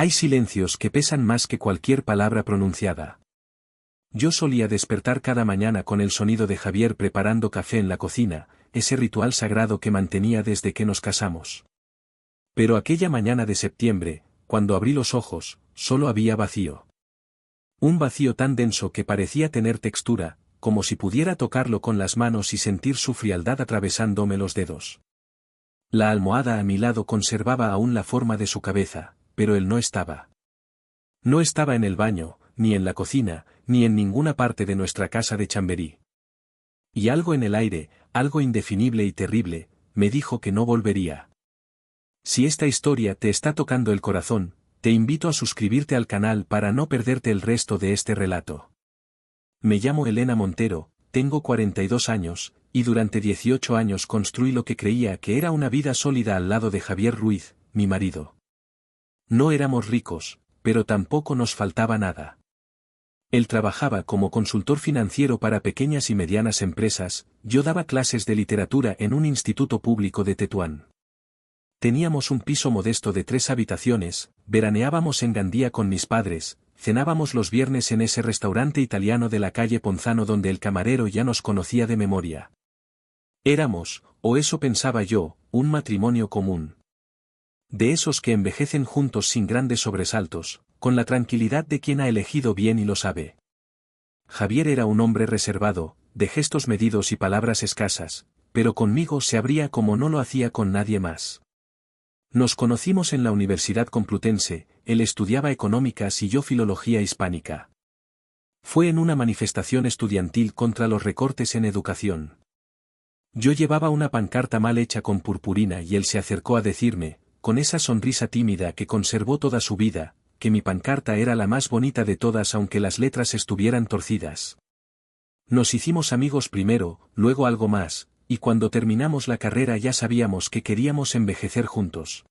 Hay silencios que pesan más que cualquier palabra pronunciada. Yo solía despertar cada mañana con el sonido de Javier preparando café en la cocina, ese ritual sagrado que mantenía desde que nos casamos. Pero aquella mañana de septiembre, cuando abrí los ojos, solo había vacío. Un vacío tan denso que parecía tener textura, como si pudiera tocarlo con las manos y sentir su frialdad atravesándome los dedos. La almohada a mi lado conservaba aún la forma de su cabeza, pero él no estaba. No estaba en el baño, ni en la cocina, ni en ninguna parte de nuestra casa de Chamberí. Y algo en el aire, algo indefinible y terrible, me dijo que no volvería. Si esta historia te está tocando el corazón, te invito a suscribirte al canal para no perderte el resto de este relato. Me llamo Elena Montero, tengo 42 años, y durante 18 años construí lo que creía que era una vida sólida al lado de Javier Ruiz, mi marido. No éramos ricos, pero tampoco nos faltaba nada. Él trabajaba como consultor financiero para pequeñas y medianas empresas, yo daba clases de literatura en un instituto público de Tetuán. Teníamos un piso modesto de 3 habitaciones, veraneábamos en Gandía con mis padres, cenábamos los viernes en ese restaurante italiano de la calle Ponzano donde el camarero ya nos conocía de memoria. Éramos, o eso pensaba yo, un matrimonio común. De esos que envejecen juntos sin grandes sobresaltos, con la tranquilidad de quien ha elegido bien y lo sabe. Javier era un hombre reservado, de gestos medidos y palabras escasas, pero conmigo se abría como no lo hacía con nadie más. Nos conocimos en la Universidad Complutense, él estudiaba económicas y yo filología hispánica. Fue en una manifestación estudiantil contra los recortes en educación. Yo llevaba una pancarta mal hecha con purpurina y él se acercó a decirme, con esa sonrisa tímida que conservó toda su vida, que mi pancarta era la más bonita de todas aunque las letras estuvieran torcidas. Nos hicimos amigos primero, luego algo más, y cuando terminamos la carrera ya sabíamos que queríamos envejecer juntos.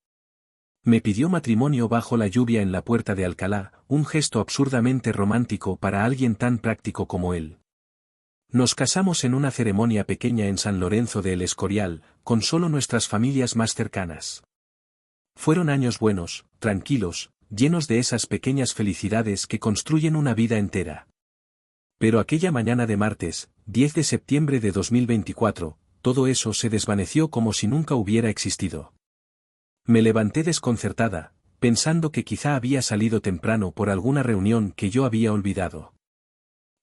Me pidió matrimonio bajo la lluvia en la puerta de Alcalá, un gesto absurdamente romántico para alguien tan práctico como él. Nos casamos en una ceremonia pequeña en San Lorenzo de El Escorial, con solo nuestras familias más cercanas. Fueron años buenos, tranquilos, llenos de esas pequeñas felicidades que construyen una vida entera. Pero aquella mañana de martes, 10 de septiembre de 2024, todo eso se desvaneció como si nunca hubiera existido. Me levanté desconcertada, pensando que quizá había salido temprano por alguna reunión que yo había olvidado.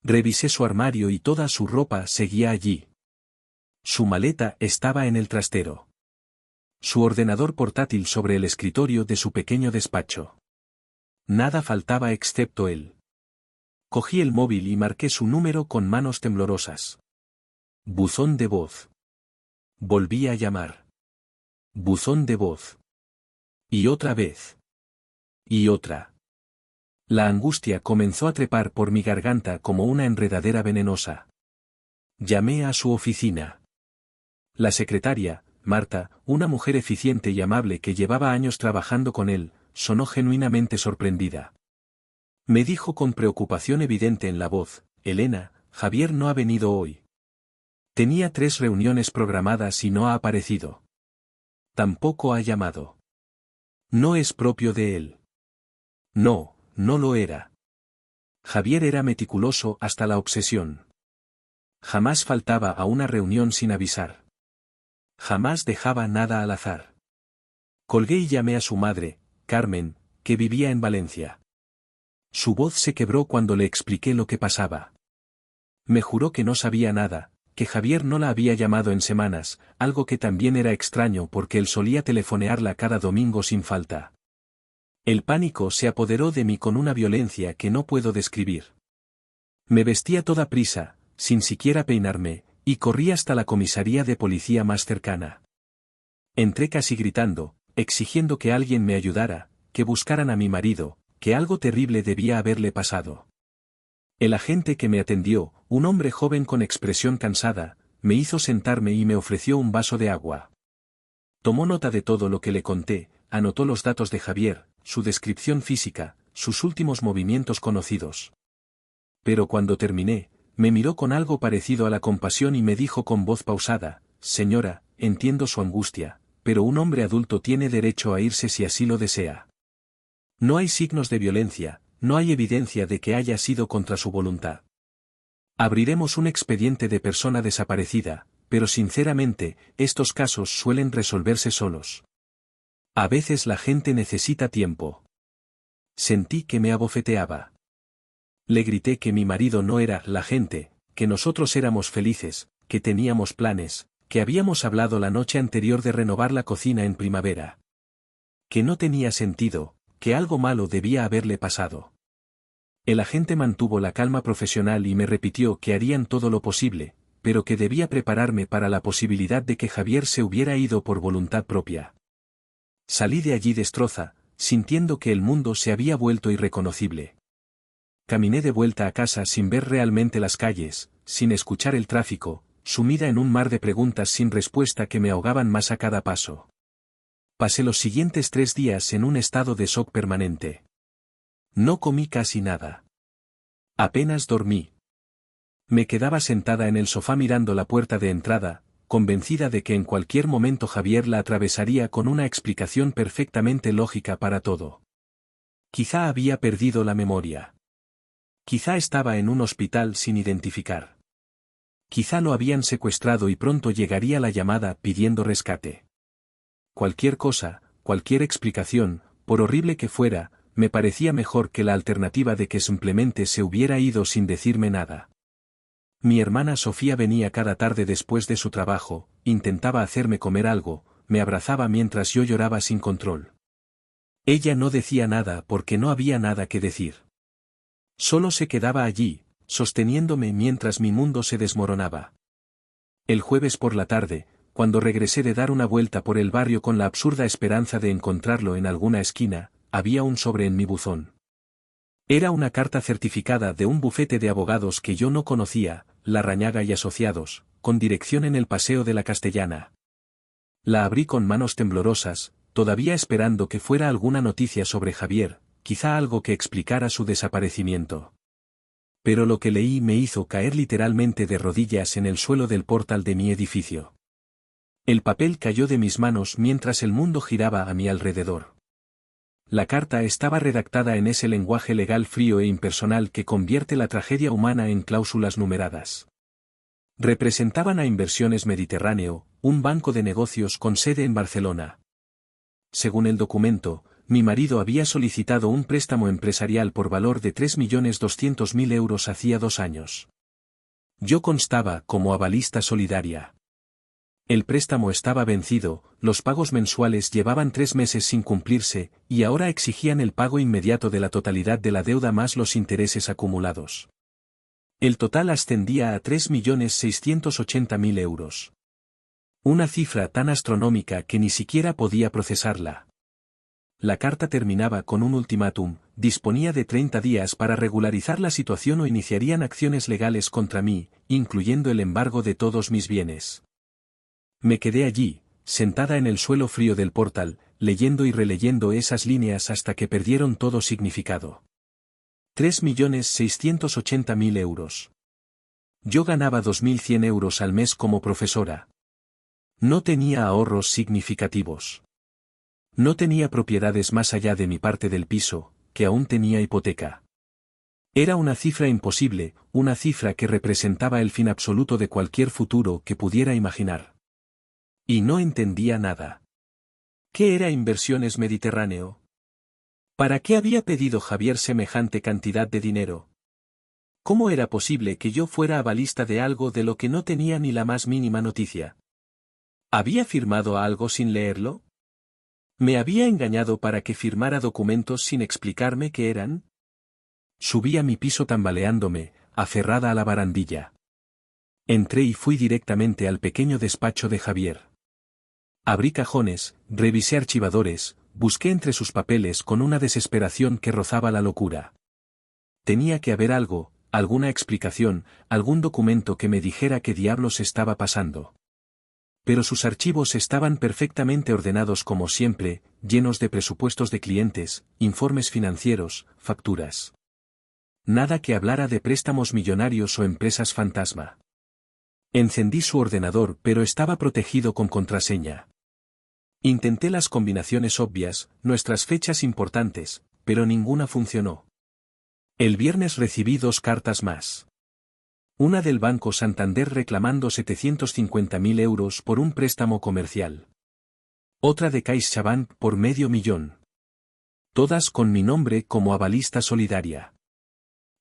Revisé su armario y toda su ropa seguía allí. Su maleta estaba en el trastero. Su ordenador portátil sobre el escritorio de su pequeño despacho. Nada faltaba excepto él. Cogí el móvil y marqué su número con manos temblorosas. Buzón de voz. Volví a llamar. Buzón de voz. Y otra vez. Y otra. La angustia comenzó a trepar por mi garganta como una enredadera venenosa. Llamé a su oficina. La secretaria, Marta, una mujer eficiente y amable que llevaba años trabajando con él, sonó genuinamente sorprendida. Me dijo con preocupación evidente en la voz, Elena, Javier no ha venido hoy. Tenía 3 reuniones programadas y no ha aparecido. Tampoco ha llamado. No es propio de él. No, no lo era. Javier era meticuloso hasta la obsesión. Jamás faltaba a una reunión sin avisar. Jamás dejaba nada al azar. Colgué y llamé a su madre, Carmen, que vivía en Valencia. Su voz se quebró cuando le expliqué lo que pasaba. Me juró que no sabía nada, que Javier no la había llamado en semanas, algo que también era extraño porque él solía telefonearla cada domingo sin falta. El pánico se apoderó de mí con una violencia que no puedo describir. Me vestí a toda prisa, sin siquiera peinarme, y corrí hasta la comisaría de policía más cercana. Entré casi gritando, exigiendo que alguien me ayudara, que buscaran a mi marido, que algo terrible debía haberle pasado. El agente que me atendió, un hombre joven con expresión cansada, me hizo sentarme y me ofreció un vaso de agua. Tomó nota de todo lo que le conté, anotó los datos de Javier, su descripción física, sus últimos movimientos conocidos. Pero cuando terminé, me miró con algo parecido a la compasión y me dijo con voz pausada, «Señora, entiendo su angustia, pero un hombre adulto tiene derecho a irse si así lo desea». No hay signos de violencia, no hay evidencia de que haya sido contra su voluntad. Abriremos un expediente de persona desaparecida, pero sinceramente, estos casos suelen resolverse solos. A veces la gente necesita tiempo. Sentí que me abofeteaba. Le grité que mi marido no era la gente, que nosotros éramos felices, que teníamos planes, que habíamos hablado la noche anterior de renovar la cocina en primavera. Que no tenía sentido, que algo malo debía haberle pasado. El agente mantuvo la calma profesional y me repitió que harían todo lo posible, pero que debía prepararme para la posibilidad de que Javier se hubiera ido por voluntad propia. Salí de allí destroza, sintiendo que el mundo se había vuelto irreconocible. Caminé de vuelta a casa sin ver realmente las calles, sin escuchar el tráfico, sumida en un mar de preguntas sin respuesta que me ahogaban más a cada paso. Pasé los siguientes 3 días en un estado de shock permanente. No comí casi nada. Apenas dormí. Me quedaba sentada en el sofá mirando la puerta de entrada, convencida de que en cualquier momento Javier la atravesaría con una explicación perfectamente lógica para todo. Quizá había perdido la memoria. Quizá estaba en un hospital sin identificar. Quizá lo habían secuestrado y pronto llegaría la llamada pidiendo rescate. Cualquier cosa, cualquier explicación, por horrible que fuera, me parecía mejor que la alternativa de que simplemente se hubiera ido sin decirme nada. Mi hermana Sofía venía cada tarde después de su trabajo, intentaba hacerme comer algo, me abrazaba mientras yo lloraba sin control. Ella no decía nada porque no había nada que decir. Solo se quedaba allí, sosteniéndome mientras mi mundo se desmoronaba. El jueves por la tarde, cuando regresé de dar una vuelta por el barrio con la absurda esperanza de encontrarlo en alguna esquina, había un sobre en mi buzón. Era una carta certificada de un bufete de abogados que yo no conocía, Larrañaga y Asociados, con dirección en el Paseo de la Castellana. La abrí con manos temblorosas, todavía esperando que fuera alguna noticia sobre Javier, quizá algo que explicara su desaparecimiento. Pero lo que leí me hizo caer literalmente de rodillas en el suelo del portal de mi edificio. El papel cayó de mis manos mientras el mundo giraba a mi alrededor. La carta estaba redactada en ese lenguaje legal frío e impersonal que convierte la tragedia humana en cláusulas numeradas. Representaban a Inversiones Mediterráneo, un banco de negocios con sede en Barcelona. Según el documento, mi marido había solicitado un préstamo empresarial por valor de 3.200.000 euros hacía 2 años. Yo constaba como avalista solidaria. El préstamo estaba vencido, los pagos mensuales llevaban 3 meses sin cumplirse, y ahora exigían el pago inmediato de la totalidad de la deuda más los intereses acumulados. El total ascendía a 3.680.000 euros. Una cifra tan astronómica que ni siquiera podía procesarla. La carta terminaba con un ultimátum, disponía de 30 días para regularizar la situación o iniciarían acciones legales contra mí, incluyendo el embargo de todos mis bienes. Me quedé allí, sentada en el suelo frío del portal, leyendo y releyendo esas líneas hasta que perdieron todo significado. 3.680.000 euros. Yo ganaba 2.100 euros al mes como profesora. No tenía ahorros significativos. No tenía propiedades más allá de mi parte del piso, que aún tenía hipoteca. Era una cifra imposible, una cifra que representaba el fin absoluto de cualquier futuro que pudiera imaginar. Y no entendía nada. ¿Qué era Inversiones Mediterráneo? ¿Para qué había pedido Javier semejante cantidad de dinero? ¿Cómo era posible que yo fuera avalista de algo de lo que no tenía ni la más mínima noticia? ¿Había firmado algo sin leerlo? ¿Me había engañado para que firmara documentos sin explicarme qué eran? Subí a mi piso tambaleándome, aferrada a la barandilla. Entré y fui directamente al pequeño despacho de Javier. Abrí cajones, revisé archivadores, busqué entre sus papeles con una desesperación que rozaba la locura. Tenía que haber algo, alguna explicación, algún documento que me dijera qué diablos estaba pasando. Pero sus archivos estaban perfectamente ordenados como siempre, llenos de presupuestos de clientes, informes financieros, facturas. Nada que hablara de préstamos millonarios o empresas fantasma. Encendí su ordenador pero estaba protegido con contraseña. Intenté las combinaciones obvias, nuestras fechas importantes, pero ninguna funcionó. El viernes recibí 2 cartas más. Una del Banco Santander reclamando 750.000 euros por un préstamo comercial. Otra de CaixaBank por $500.000. Todas con mi nombre como avalista solidaria.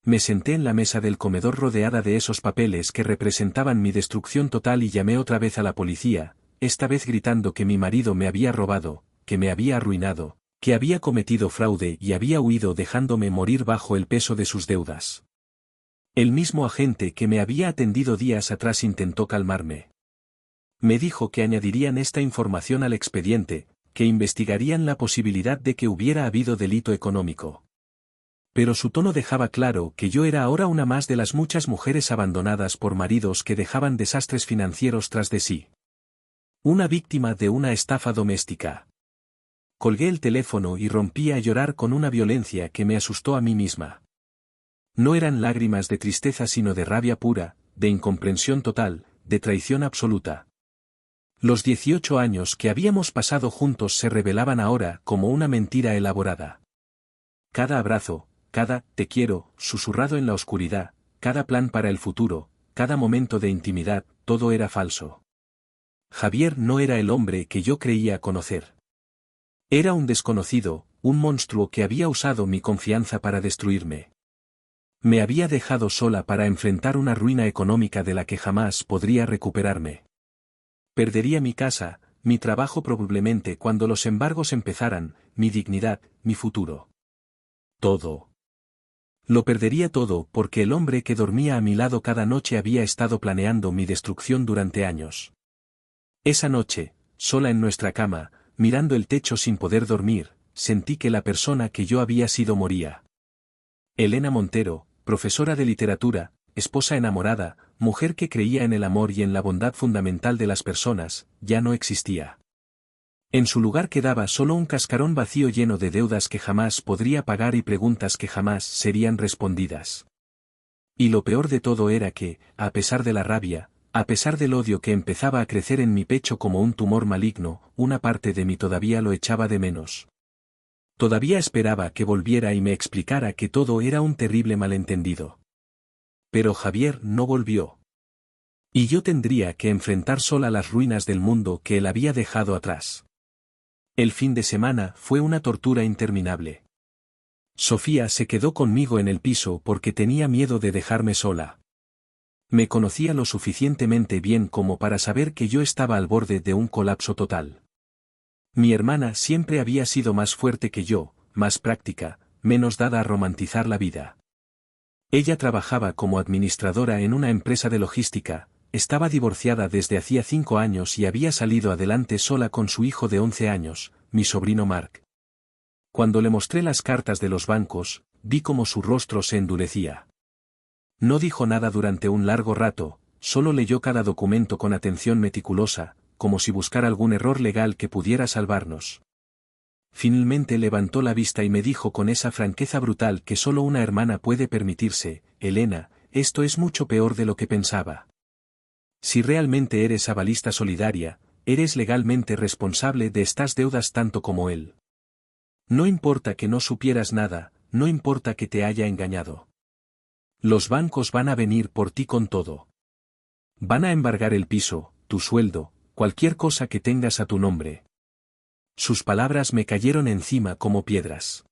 Me senté en la mesa del comedor rodeada de esos papeles que representaban mi destrucción total y llamé otra vez a la policía, esta vez gritando que mi marido me había robado, que me había arruinado, que había cometido fraude y había huido dejándome morir bajo el peso de sus deudas. El mismo agente que me había atendido días atrás intentó calmarme. Me dijo que añadirían esta información al expediente, que investigarían la posibilidad de que hubiera habido delito económico. Pero su tono dejaba claro que yo era ahora una más de las muchas mujeres abandonadas por maridos que dejaban desastres financieros tras de sí. Una víctima de una estafa doméstica. Colgué el teléfono y rompí a llorar con una violencia que me asustó a mí misma. No eran lágrimas de tristeza sino de rabia pura, de incomprensión total, de traición absoluta. Los 18 años que habíamos pasado juntos se revelaban ahora como una mentira elaborada. Cada abrazo, cada «te quiero» susurrado en la oscuridad, cada plan para el futuro, cada momento de intimidad, todo era falso. Javier no era el hombre que yo creía conocer. Era un desconocido, un monstruo que había usado mi confianza para destruirme. Me había dejado sola para enfrentar una ruina económica de la que jamás podría recuperarme. Perdería mi casa, mi trabajo probablemente cuando los embargos empezaran, mi dignidad, mi futuro. Todo. Lo perdería todo porque el hombre que dormía a mi lado cada noche había estado planeando mi destrucción durante años. Esa noche, sola en nuestra cama, mirando el techo sin poder dormir, sentí que la persona que yo había sido moría. Elena Montero, profesora de literatura, esposa enamorada, mujer que creía en el amor y en la bondad fundamental de las personas, ya no existía. En su lugar quedaba solo un cascarón vacío lleno de deudas que jamás podría pagar y preguntas que jamás serían respondidas. Y lo peor de todo era que, a pesar de la rabia, a pesar del odio que empezaba a crecer en mi pecho como un tumor maligno, una parte de mí todavía lo echaba de menos. Todavía esperaba que volviera y me explicara que todo era un terrible malentendido. Pero Javier no volvió. Y yo tendría que enfrentar sola las ruinas del mundo que él había dejado atrás. El fin de semana fue una tortura interminable. Sofía se quedó conmigo en el piso porque tenía miedo de dejarme sola. Me conocía lo suficientemente bien como para saber que yo estaba al borde de un colapso total. Mi hermana siempre había sido más fuerte que yo, más práctica, menos dada a romantizar la vida. Ella trabajaba como administradora en una empresa de logística, estaba divorciada desde hacía 5 años y había salido adelante sola con su hijo de 11 años, mi sobrino Mark. Cuando le mostré las cartas de los bancos, vi cómo su rostro se endurecía. No dijo nada durante un largo rato, solo leyó cada documento con atención meticulosa, como si buscara algún error legal que pudiera salvarnos. Finalmente levantó la vista y me dijo con esa franqueza brutal que solo una hermana puede permitirse: Elena, esto es mucho peor de lo que pensaba. Si realmente eres avalista solidaria, eres legalmente responsable de estas deudas tanto como él. No importa que no supieras nada, no importa que te haya engañado. Los bancos van a venir por ti con todo. Van a embargar el piso, tu sueldo, cualquier cosa que tengas a tu nombre. Sus palabras me cayeron encima como piedras.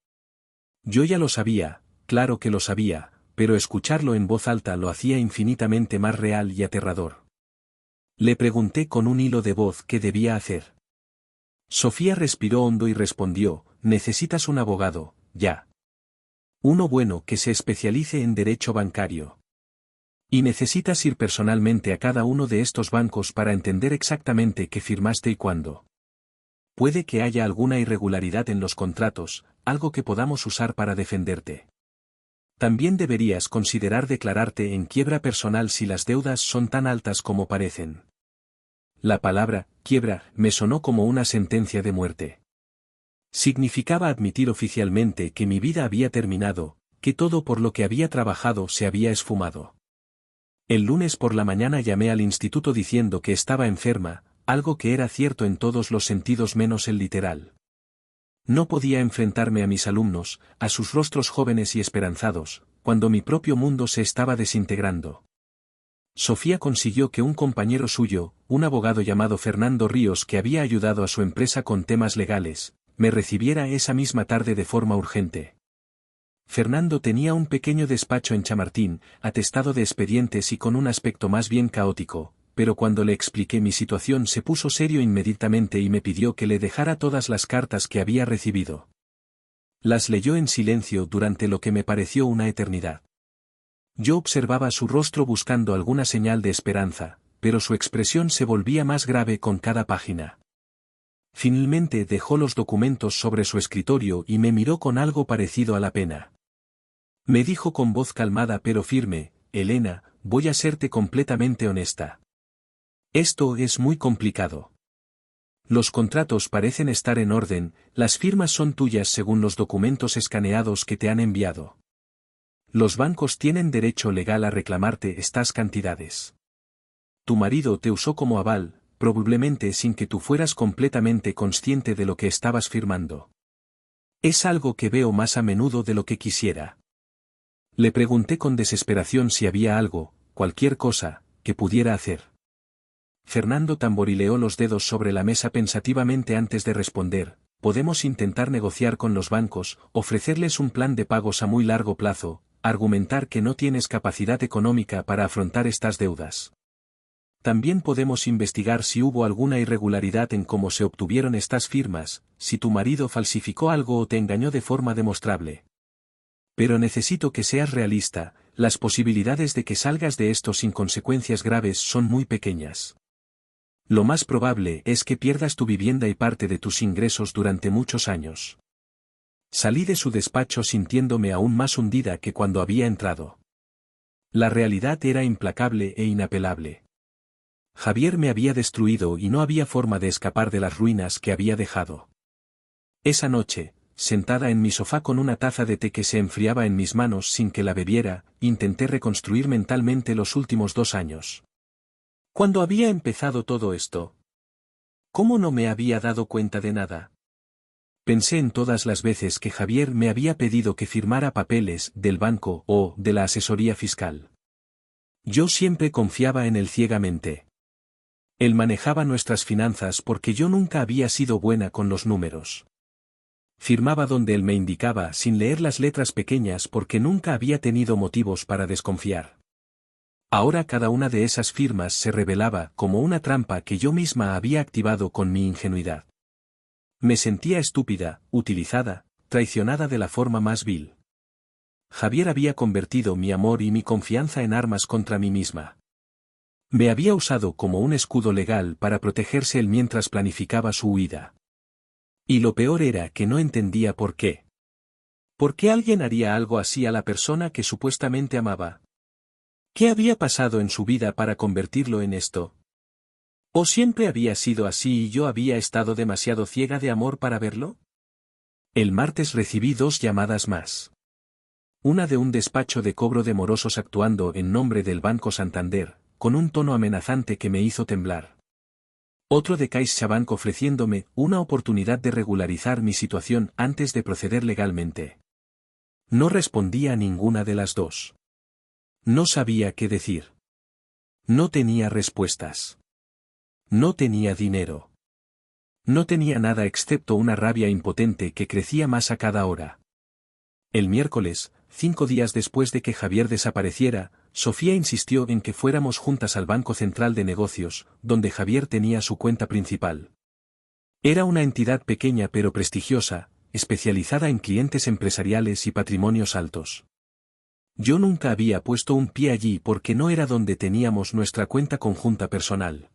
Yo ya lo sabía, claro que lo sabía, pero escucharlo en voz alta lo hacía infinitamente más real y aterrador. Le pregunté con un hilo de voz qué debía hacer. Sofía respiró hondo y respondió: necesitas un abogado, ya. Uno bueno que se especialice en derecho bancario. Y necesitas ir personalmente a cada uno de estos bancos para entender exactamente qué firmaste y cuándo. Puede que haya alguna irregularidad en los contratos, algo que podamos usar para defenderte. También deberías considerar declararte en quiebra personal si las deudas son tan altas como parecen. La palabra quiebra me sonó como una sentencia de muerte. Significaba admitir oficialmente que mi vida había terminado, que todo por lo que había trabajado se había esfumado. El lunes por la mañana llamé al instituto diciendo que estaba enferma, algo que era cierto en todos los sentidos menos el literal. No podía enfrentarme a mis alumnos, a sus rostros jóvenes y esperanzados, cuando mi propio mundo se estaba desintegrando. Sofía consiguió que un compañero suyo, un abogado llamado Fernando Ríos que había ayudado a su empresa con temas legales, me recibiera esa misma tarde de forma urgente. Fernando tenía un pequeño despacho en Chamartín, atestado de expedientes y con un aspecto más bien caótico, pero cuando le expliqué mi situación se puso serio inmediatamente y me pidió que le dejara todas las cartas que había recibido. Las leyó en silencio durante lo que me pareció una eternidad. Yo observaba su rostro buscando alguna señal de esperanza, pero su expresión se volvía más grave con cada página. Finalmente dejó los documentos sobre su escritorio y me miró con algo parecido a la pena. Me dijo con voz calmada pero firme: Elena, voy a serte completamente honesta. Esto es muy complicado. Los contratos parecen estar en orden, las firmas son tuyas según los documentos escaneados que te han enviado. Los bancos tienen derecho legal a reclamarte estas cantidades. Tu marido te usó como aval, probablemente sin que tú fueras completamente consciente de lo que estabas firmando. Es algo que veo más a menudo de lo que quisiera. Le pregunté con desesperación si había algo, cualquier cosa, que pudiera hacer. Fernando tamborileó los dedos sobre la mesa pensativamente antes de responder: podemos intentar negociar con los bancos, ofrecerles un plan de pagos a muy largo plazo, argumentar que no tienes capacidad económica para afrontar estas deudas. También podemos investigar si hubo alguna irregularidad en cómo se obtuvieron estas firmas, si tu marido falsificó algo o te engañó de forma demostrable. Pero necesito que seas realista, las posibilidades de que salgas de esto sin consecuencias graves son muy pequeñas. Lo más probable es que pierdas tu vivienda y parte de tus ingresos durante muchos años. Salí de su despacho sintiéndome aún más hundida que cuando había entrado. La realidad era implacable e inapelable. Javier me había destruido y no había forma de escapar de las ruinas que había dejado. Esa noche, sentada en mi sofá con una taza de té que se enfriaba en mis manos sin que la bebiera, intenté reconstruir mentalmente los últimos 2 años. ¿Cuándo había empezado todo esto? ¿Cómo no me había dado cuenta de nada? Pensé en todas las veces que Javier me había pedido que firmara papeles del banco o de la asesoría fiscal. Yo siempre confiaba en él ciegamente. Él manejaba nuestras finanzas porque yo nunca había sido buena con los números. Firmaba donde él me indicaba sin leer las letras pequeñas porque nunca había tenido motivos para desconfiar. Ahora cada una de esas firmas se revelaba como una trampa que yo misma había activado con mi ingenuidad. Me sentía estúpida, utilizada, traicionada de la forma más vil. Javier había convertido mi amor y mi confianza en armas contra mí misma. Me había usado como un escudo legal para protegerse él mientras planificaba su huida. Y lo peor era que no entendía por qué. ¿Por qué alguien haría algo así a la persona que supuestamente amaba? ¿Qué había pasado en su vida para convertirlo en esto? ¿O siempre había sido así y yo había estado demasiado ciega de amor para verlo? El martes recibí 2 llamadas más. Una de un despacho de cobro de morosos actuando en nombre del Banco Santander, con un tono amenazante que me hizo temblar. Otro de CaixaBank ofreciéndome una oportunidad de regularizar mi situación antes de proceder legalmente. No respondí a ninguna de las 2. No sabía qué decir. No tenía respuestas. No tenía dinero. No tenía nada excepto una rabia impotente que crecía más a cada hora. El miércoles, 5 días después de que Javier desapareciera, Sofía insistió en que fuéramos juntas al Banco Central de Negocios, donde Javier tenía su cuenta principal. Era una entidad pequeña pero prestigiosa, especializada en clientes empresariales y patrimonios altos. Yo nunca había puesto un pie allí porque no era donde teníamos nuestra cuenta conjunta personal.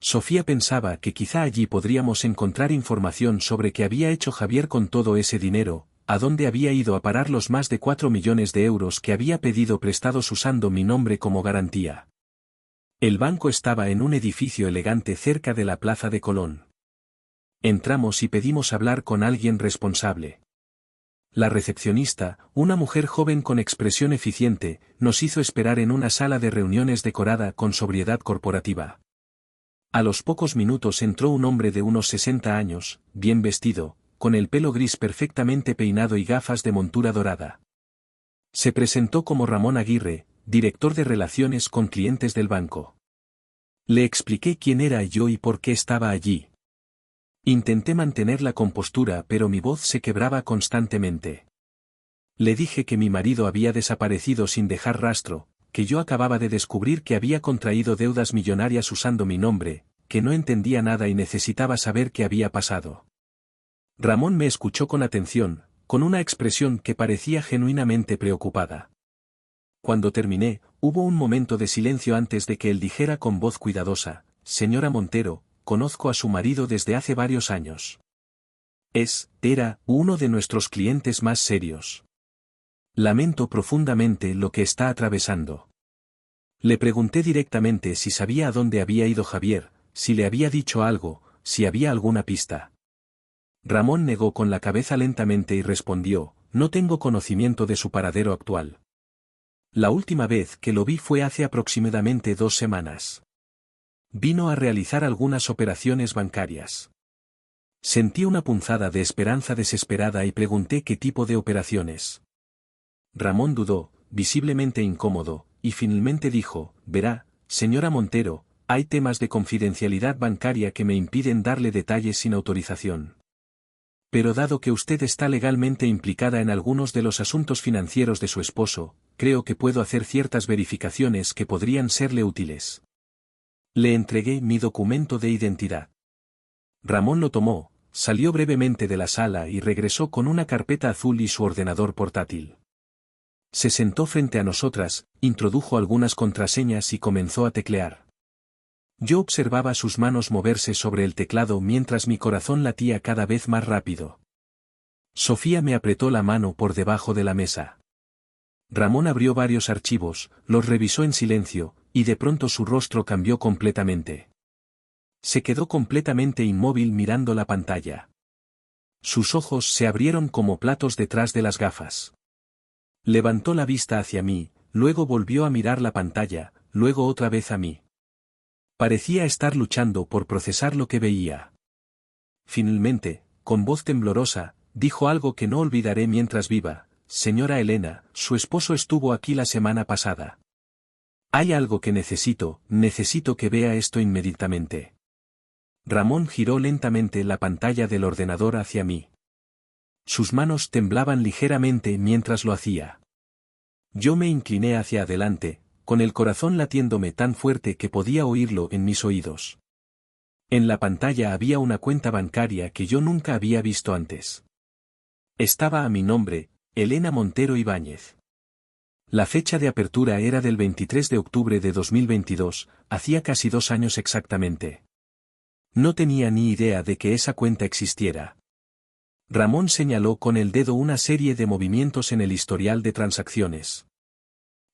Sofía pensaba que quizá allí podríamos encontrar información sobre qué había hecho Javier con todo ese dinero, a dónde había ido a parar los más de 4 millones de euros que había pedido prestados usando mi nombre como garantía. El banco estaba en un edificio elegante cerca de la Plaza de Colón. Entramos y pedimos hablar con alguien responsable. La recepcionista, una mujer joven con expresión eficiente, nos hizo esperar en una sala de reuniones decorada con sobriedad corporativa. A los pocos minutos entró un hombre de unos 60 años, bien vestido, con el pelo gris perfectamente peinado y gafas de montura dorada. Se presentó como Ramón Aguirre, director de relaciones con clientes del banco. Le expliqué quién era yo y por qué estaba allí. Intenté mantener la compostura, pero mi voz se quebraba constantemente. Le dije que mi marido había desaparecido sin dejar rastro, que yo acababa de descubrir que había contraído deudas millonarias usando mi nombre, que no entendía nada y necesitaba saber qué había pasado. Ramón me escuchó con atención, con una expresión que parecía genuinamente preocupada. Cuando terminé, hubo un momento de silencio antes de que él dijera con voz cuidadosa: «Señora Montero, conozco a su marido desde hace varios años. Era uno de nuestros clientes más serios. Lamento profundamente lo que está atravesando». Le pregunté directamente si sabía a dónde había ido Javier, si le había dicho algo, si había alguna pista. Ramón negó con la cabeza lentamente y respondió: «No tengo conocimiento de su paradero actual. La última vez que lo vi fue hace aproximadamente 2 semanas. Vino a realizar algunas operaciones bancarias». Sentí una punzada de esperanza desesperada y pregunté qué tipo de operaciones. Ramón dudó, visiblemente incómodo, y finalmente dijo: «Verá, señora Montero, hay temas de confidencialidad bancaria que me impiden darle detalles sin autorización. Pero dado que usted está legalmente implicada en algunos de los asuntos financieros de su esposo, creo que puedo hacer ciertas verificaciones que podrían serle útiles». Le entregué mi documento de identidad. Ramón lo tomó, salió brevemente de la sala y regresó con una carpeta azul y su ordenador portátil. Se sentó frente a nosotras, introdujo algunas contraseñas y comenzó a teclear. Yo observaba sus manos moverse sobre el teclado mientras mi corazón latía cada vez más rápido. Sofía me apretó la mano por debajo de la mesa. Ramón abrió varios archivos, los revisó en silencio, y de pronto su rostro cambió completamente. Se quedó completamente inmóvil mirando la pantalla. Sus ojos se abrieron como platos detrás de las gafas. Levantó la vista hacia mí, luego volvió a mirar la pantalla, luego otra vez a mí. Parecía estar luchando por procesar lo que veía. Finalmente, con voz temblorosa, dijo algo que no olvidaré mientras viva: «Señora Elena, su esposo estuvo aquí la semana pasada. Hay algo que necesito que vea esto inmediatamente». Ramón giró lentamente la pantalla del ordenador hacia mí. Sus manos temblaban ligeramente mientras lo hacía. Yo me incliné hacia adelante, con el corazón latiéndome tan fuerte que podía oírlo en mis oídos. En la pantalla había una cuenta bancaria que yo nunca había visto antes. Estaba a mi nombre, Elena Montero Ibáñez. La fecha de apertura era del 23 de octubre de 2022, hacía casi 2 años exactamente. No tenía ni idea de que esa cuenta existiera. Ramón señaló con el dedo una serie de movimientos en el historial de transacciones.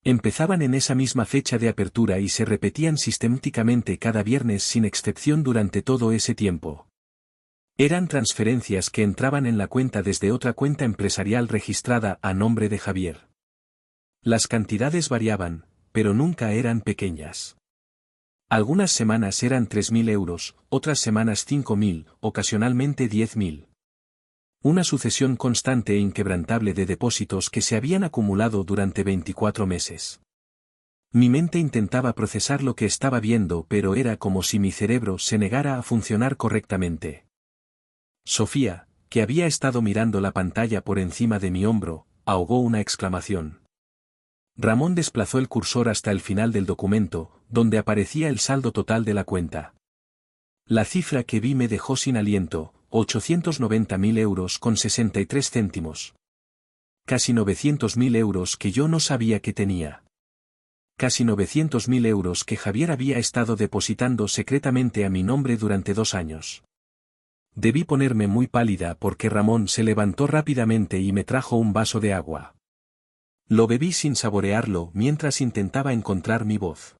Empezaban en esa misma fecha de apertura y se repetían sistemáticamente cada viernes sin excepción durante todo ese tiempo. Eran transferencias que entraban en la cuenta desde otra cuenta empresarial registrada a nombre de Javier. Las cantidades variaban, pero nunca eran pequeñas. Algunas semanas eran 3.000 euros, otras semanas 5.000, ocasionalmente 10.000. Una sucesión constante e inquebrantable de depósitos que se habían acumulado durante 24 meses. Mi mente intentaba procesar lo que estaba viendo, pero era como si mi cerebro se negara a funcionar correctamente. Sofía, que había estado mirando la pantalla por encima de mi hombro, ahogó una exclamación. Ramón desplazó el cursor hasta el final del documento, donde aparecía el saldo total de la cuenta. La cifra que vi me dejó sin aliento: 890.000 euros con 63 céntimos. Casi 900.000 euros que yo no sabía que tenía. Casi 900.000 euros que Javier había estado depositando secretamente a mi nombre durante 2 años. Debí ponerme muy pálida porque Ramón se levantó rápidamente y me trajo un vaso de agua. Lo bebí sin saborearlo mientras intentaba encontrar mi voz.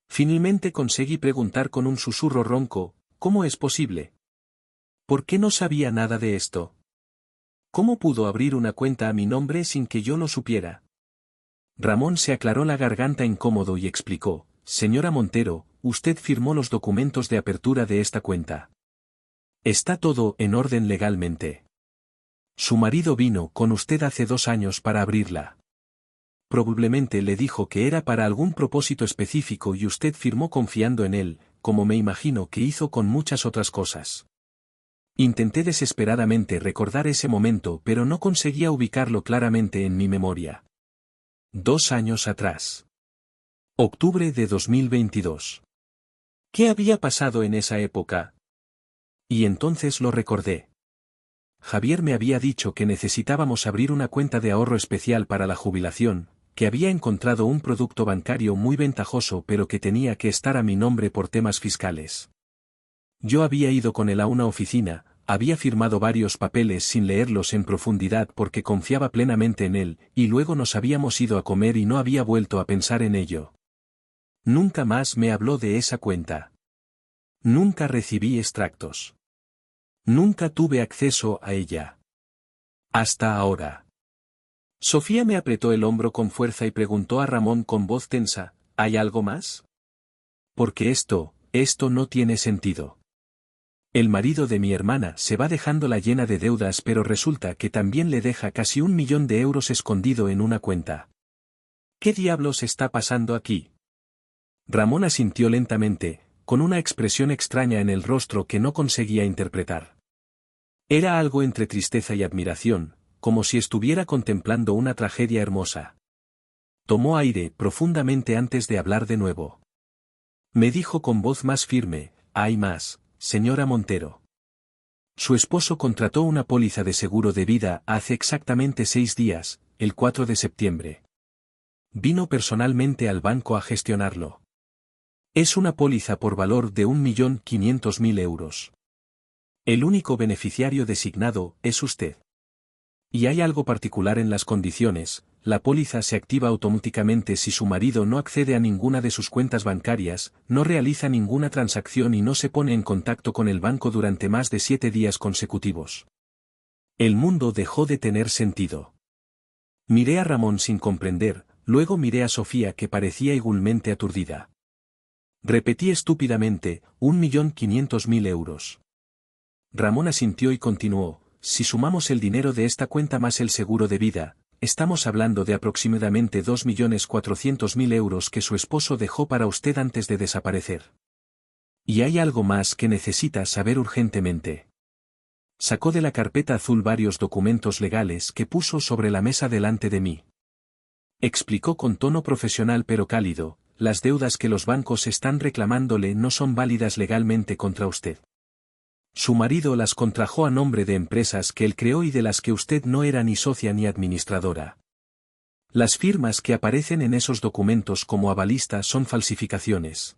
Finalmente conseguí preguntar con un susurro ronco: «¿Cómo es posible? ¿Por qué no sabía nada de esto? ¿Cómo pudo abrir una cuenta a mi nombre sin que yo lo supiera?» Ramón se aclaró la garganta incómodo y explicó: «Señora Montero, usted firmó los documentos de apertura de esta cuenta. Está todo en orden legalmente. Su marido vino con usted hace 2 años para abrirla. Probablemente le dijo que era para algún propósito específico y usted firmó confiando en él, como me imagino que hizo con muchas otras cosas. Intenté desesperadamente recordar ese momento pero no conseguía ubicarlo claramente en mi memoria. 2 años atrás. Octubre de 2022. ¿Qué había pasado en esa época? Y entonces lo recordé. Javier me había dicho que necesitábamos abrir una cuenta de ahorro especial para la jubilación, que había encontrado un producto bancario muy ventajoso pero que tenía que estar a mi nombre por temas fiscales. Yo había ido con él a una oficina, había firmado varios papeles sin leerlos en profundidad porque confiaba plenamente en él, y luego nos habíamos ido a comer y no había vuelto a pensar en ello. Nunca más me habló de esa cuenta. Nunca recibí extractos. Nunca tuve acceso a ella. Hasta ahora. Sofía me apretó el hombro con fuerza y preguntó a Ramón con voz tensa, ¿hay algo más? Porque esto no tiene sentido. El marido de mi hermana se va dejándola llena de deudas pero resulta que también le deja casi 1 millón de euros escondido en una cuenta. ¿Qué diablos está pasando aquí? Ramón asintió lentamente, con una expresión extraña en el rostro que no conseguía interpretar. Era algo entre tristeza y admiración, como si estuviera contemplando una tragedia hermosa. Tomó aire profundamente antes de hablar de nuevo. Me dijo con voz más firme, hay más, señora Montero. Su esposo contrató una póliza de seguro de vida hace exactamente 6 días, el 4 de septiembre. Vino personalmente al banco a gestionarlo. Es una póliza por valor de 1.500.000 euros. El único beneficiario designado es usted. Y hay algo particular en las condiciones, la póliza se activa automáticamente si su marido no accede a ninguna de sus cuentas bancarias, no realiza ninguna transacción y no se pone en contacto con el banco durante más de 7 días consecutivos. El mundo dejó de tener sentido. Miré a Ramón sin comprender, luego miré a Sofía que parecía igualmente aturdida. Repetí estúpidamente, 1.500.000 euros. Ramón asintió y continuó, si sumamos el dinero de esta cuenta más el seguro de vida, estamos hablando de aproximadamente 2.400.000 euros que su esposo dejó para usted antes de desaparecer. Y hay algo más que necesita saber urgentemente. Sacó de la carpeta azul varios documentos legales que puso sobre la mesa delante de mí. Explicó con tono profesional pero cálido, las deudas que los bancos están reclamándole no son válidas legalmente contra usted. Su marido las contrajo a nombre de empresas que él creó y de las que usted no era ni socia ni administradora. Las firmas que aparecen en esos documentos como avalista son falsificaciones.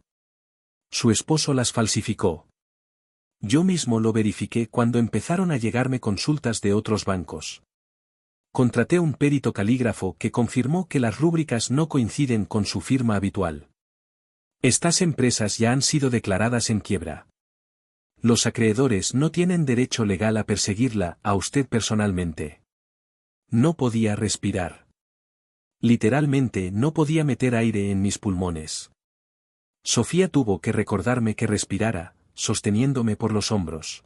Su esposo las falsificó. Yo mismo lo verifiqué cuando empezaron a llegarme consultas de otros bancos. Contraté un perito calígrafo que confirmó que las rúbricas no coinciden con su firma habitual. Estas empresas ya han sido declaradas en quiebra. Los acreedores no tienen derecho legal a perseguirla a usted personalmente. No podía respirar. Literalmente no podía meter aire en mis pulmones. Sofía tuvo que recordarme que respirara, sosteniéndome por los hombros.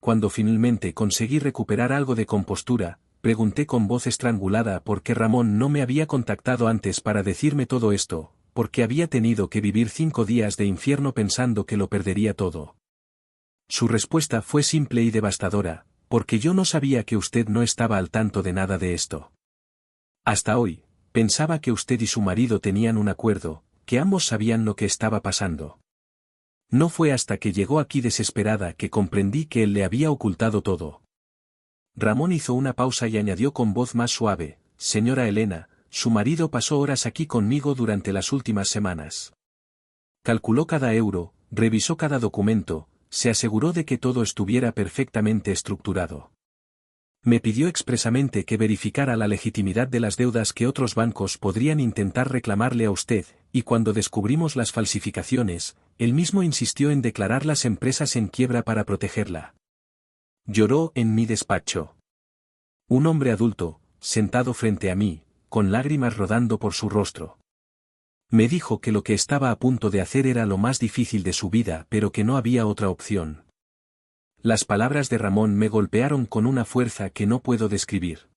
Cuando finalmente conseguí recuperar algo de compostura, pregunté con voz estrangulada por qué Ramón no me había contactado antes para decirme todo esto, porque había tenido que vivir 5 días de infierno pensando que lo perdería todo. Su respuesta fue simple y devastadora, porque yo no sabía que usted no estaba al tanto de nada de esto. Hasta hoy, pensaba que usted y su marido tenían un acuerdo, que ambos sabían lo que estaba pasando. No fue hasta que llegó aquí desesperada que comprendí que él le había ocultado todo. Ramón hizo una pausa y añadió con voz más suave, señora Elena, su marido pasó horas aquí conmigo durante las últimas semanas. Calculó cada euro, revisó cada documento, se aseguró de que todo estuviera perfectamente estructurado. Me pidió expresamente que verificara la legitimidad de las deudas que otros bancos podrían intentar reclamarle a usted, y cuando descubrimos las falsificaciones, él mismo insistió en declarar las empresas en quiebra para protegerla. Lloró en mi despacho. Un hombre adulto, sentado frente a mí, con lágrimas rodando por su rostro. Me dijo que lo que estaba a punto de hacer era lo más difícil de su vida pero que no había otra opción. Las palabras de Ramón me golpearon con una fuerza que no puedo describir.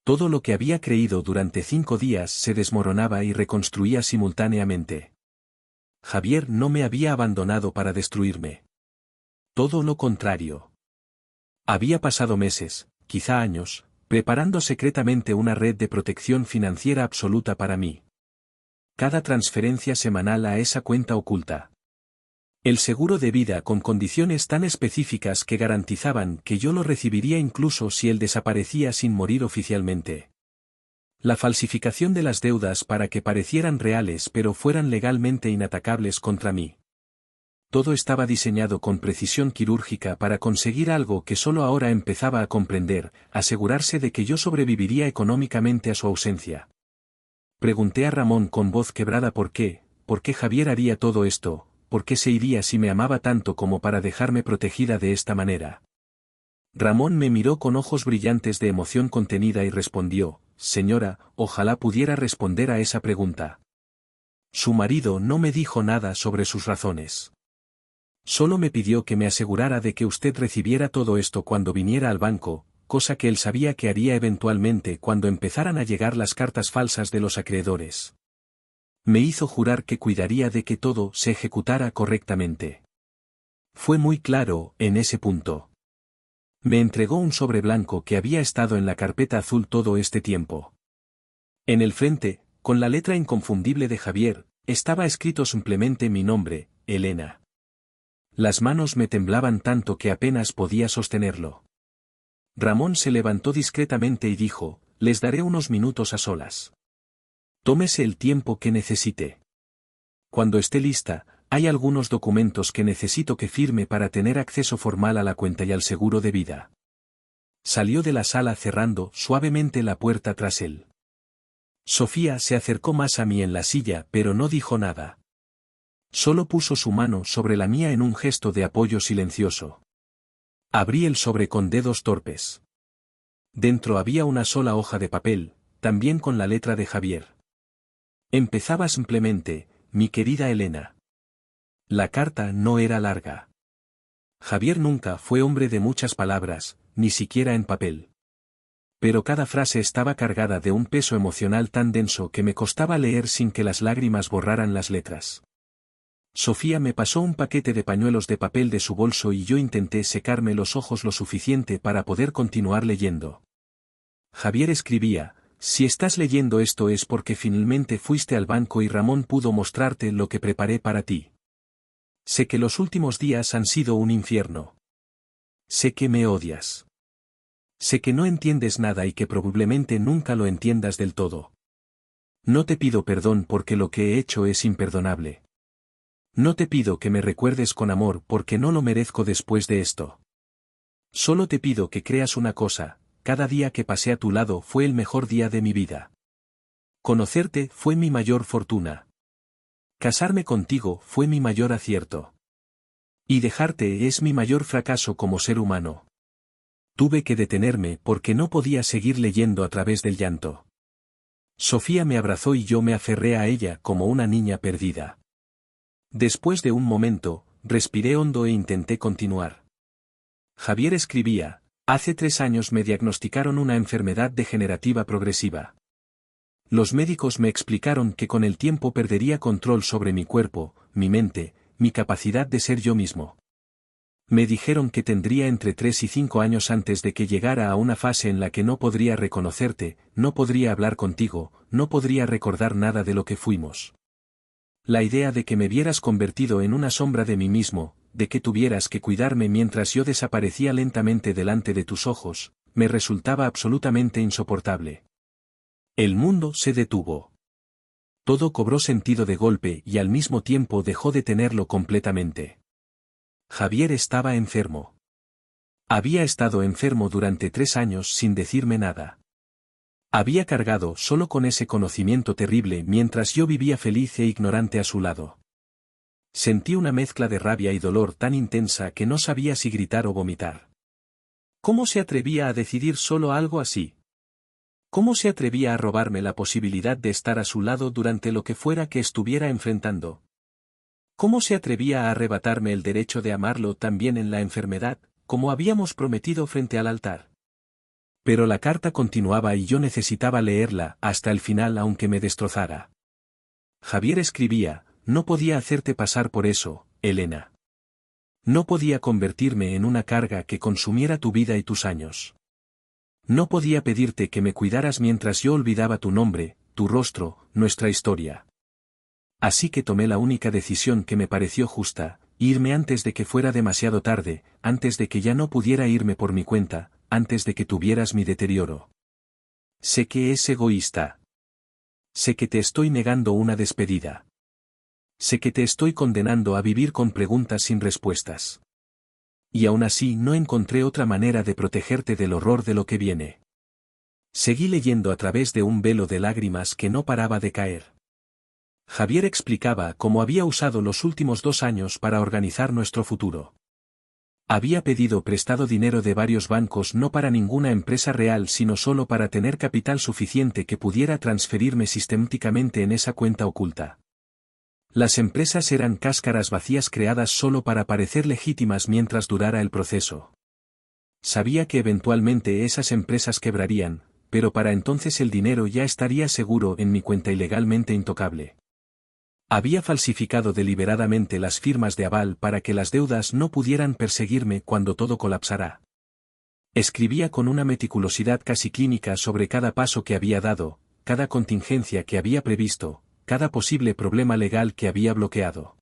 Todo lo que había creído durante 5 días se desmoronaba y reconstruía simultáneamente. Javier no me había abandonado para destruirme. Todo lo contrario. Había pasado meses, quizá años, preparando secretamente una red de protección financiera absoluta para mí. Cada transferencia semanal a esa cuenta oculta. El seguro de vida con condiciones tan específicas que garantizaban que yo lo recibiría incluso si él desaparecía sin morir oficialmente. La falsificación de las deudas para que parecieran reales pero fueran legalmente inatacables contra mí. Todo estaba diseñado con precisión quirúrgica para conseguir algo que solo ahora empezaba a comprender, asegurarse de que yo sobreviviría económicamente a su ausencia. Pregunté a Ramón con voz quebrada por qué Javier haría todo esto. ¿Por qué se iría si me amaba tanto como para dejarme protegida de esta manera? Ramón me miró con ojos brillantes de emoción contenida y respondió, señora, ojalá pudiera responder a esa pregunta. Su marido no me dijo nada sobre sus razones. Solo me pidió que me asegurara de que usted recibiera todo esto cuando viniera al banco, cosa que él sabía que haría eventualmente cuando empezaran a llegar las cartas falsas de los acreedores. Me hizo jurar que cuidaría de que todo se ejecutara correctamente. Fue muy claro, en ese punto. Me entregó un sobre blanco que había estado en la carpeta azul todo este tiempo. En el frente, con la letra inconfundible de Javier, estaba escrito simplemente mi nombre, Elena. Las manos me temblaban tanto que apenas podía sostenerlo. Ramón se levantó discretamente y dijo, les daré unos minutos a solas. Tómese el tiempo que necesite. Cuando esté lista, hay algunos documentos que necesito que firme para tener acceso formal a la cuenta y al seguro de vida. Salió de la sala cerrando suavemente la puerta tras él. Sofía se acercó más a mí en la silla pero no dijo nada. Solo puso su mano sobre la mía en un gesto de apoyo silencioso. Abrí el sobre con dedos torpes. Dentro había una sola hoja de papel, también con la letra de Javier. Empezaba simplemente, mi querida Elena. La carta no era larga. Javier nunca fue hombre de muchas palabras, ni siquiera en papel. Pero cada frase estaba cargada de un peso emocional tan denso que me costaba leer sin que las lágrimas borraran las letras. Sofía me pasó un paquete de pañuelos de papel de su bolso y yo intenté secarme los ojos lo suficiente para poder continuar leyendo. Javier escribía, si estás leyendo esto es porque finalmente fuiste al banco y Ramón pudo mostrarte lo que preparé para ti. Sé que los últimos días han sido un infierno. Sé que me odias. Sé que no entiendes nada y que probablemente nunca lo entiendas del todo. No te pido perdón porque lo que he hecho es imperdonable. No te pido que me recuerdes con amor porque no lo merezco después de esto. Solo te pido que creas una cosa, cada día que pasé a tu lado fue el mejor día de mi vida. Conocerte fue mi mayor fortuna. Casarme contigo fue mi mayor acierto. Y dejarte es mi mayor fracaso como ser humano. Tuve que detenerme porque no podía seguir leyendo a través del llanto. Sofía me abrazó y yo me aferré a ella como una niña perdida. Después de un momento, respiré hondo e intenté continuar. Javier escribía, hace 3 años me diagnosticaron una enfermedad degenerativa progresiva. Los médicos me explicaron que con el tiempo perdería control sobre mi cuerpo, mi mente, mi capacidad de ser yo mismo. Me dijeron que tendría entre 3 y 5 años antes de que llegara a una fase en la que no podría reconocerte, no podría hablar contigo, no podría recordar nada de lo que fuimos. La idea de que me vieras convertido en una sombra de mí mismo, de que tuvieras que cuidarme mientras yo desaparecía lentamente delante de tus ojos, me resultaba absolutamente insoportable. El mundo se detuvo. Todo cobró sentido de golpe y al mismo tiempo dejó de tenerlo completamente. Javier estaba enfermo. Había estado enfermo durante 3 años sin decirme nada. Había cargado solo con ese conocimiento terrible mientras yo vivía feliz e ignorante a su lado. Sentí una mezcla de rabia y dolor tan intensa que no sabía si gritar o vomitar. ¿Cómo se atrevía a decidir solo algo así? ¿Cómo se atrevía a robarme la posibilidad de estar a su lado durante lo que fuera que estuviera enfrentando? ¿Cómo se atrevía a arrebatarme el derecho de amarlo también en la enfermedad, como habíamos prometido frente al altar. Pero la carta continuaba y yo necesitaba leerla hasta el final aunque me destrozara. Javier escribía: no podía hacerte pasar por eso, Elena. No podía convertirme en una carga que consumiera tu vida y tus años. No podía pedirte que me cuidaras mientras yo olvidaba tu nombre, tu rostro, nuestra historia. Así que tomé la única decisión que me pareció justa: irme antes de que fuera demasiado tarde, antes de que ya no pudiera irme por mi cuenta, antes de que tuvieras mi deterioro. Sé que es egoísta. Sé que te estoy negando una despedida. Sé que te estoy condenando a vivir con preguntas sin respuestas. Y aún así no encontré otra manera de protegerte del horror de lo que viene. Seguí leyendo a través de un velo de lágrimas que no paraba de caer. Javier explicaba cómo había usado los últimos 2 años para organizar nuestro futuro. Había pedido prestado dinero de varios bancos, no para ninguna empresa real sino solo para tener capital suficiente que pudiera transferirme sistemáticamente en esa cuenta oculta. Las empresas eran cáscaras vacías creadas solo para parecer legítimas mientras durara el proceso. Sabía que eventualmente esas empresas quebrarían, pero para entonces el dinero ya estaría seguro en mi cuenta ilegalmente intocable. Había falsificado deliberadamente las firmas de aval para que las deudas no pudieran perseguirme cuando todo colapsara. Escribía con una meticulosidad casi clínica sobre cada paso que había dado, cada contingencia que había previsto, cada posible problema legal que había bloqueado.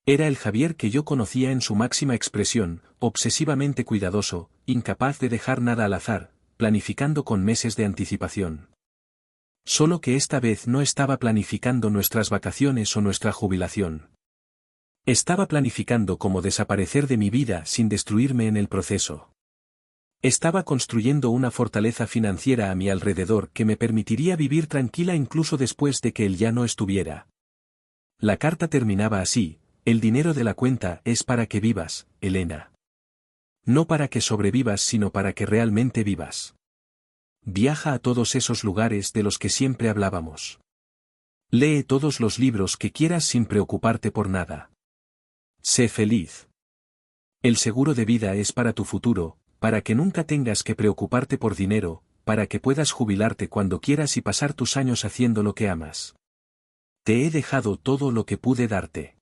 Era el Javier que yo conocía en su máxima expresión, obsesivamente cuidadoso, incapaz de dejar nada al azar, planificando con meses de anticipación. Solo que esta vez no estaba planificando nuestras vacaciones o nuestra jubilación. Estaba planificando cómo desaparecer de mi vida sin destruirme en el proceso. Estaba construyendo una fortaleza financiera a mi alrededor que me permitiría vivir tranquila incluso después de que él ya no estuviera. La carta terminaba así: el dinero de la cuenta es para que vivas, Elena. No para que sobrevivas sino para que realmente vivas. Viaja a todos esos lugares de los que siempre hablábamos. Lee todos los libros que quieras sin preocuparte por nada. Sé feliz. El seguro de vida es para tu futuro, para que nunca tengas que preocuparte por dinero, para que puedas jubilarte cuando quieras y pasar tus años haciendo lo que amas. Te he dejado todo lo que pude darte.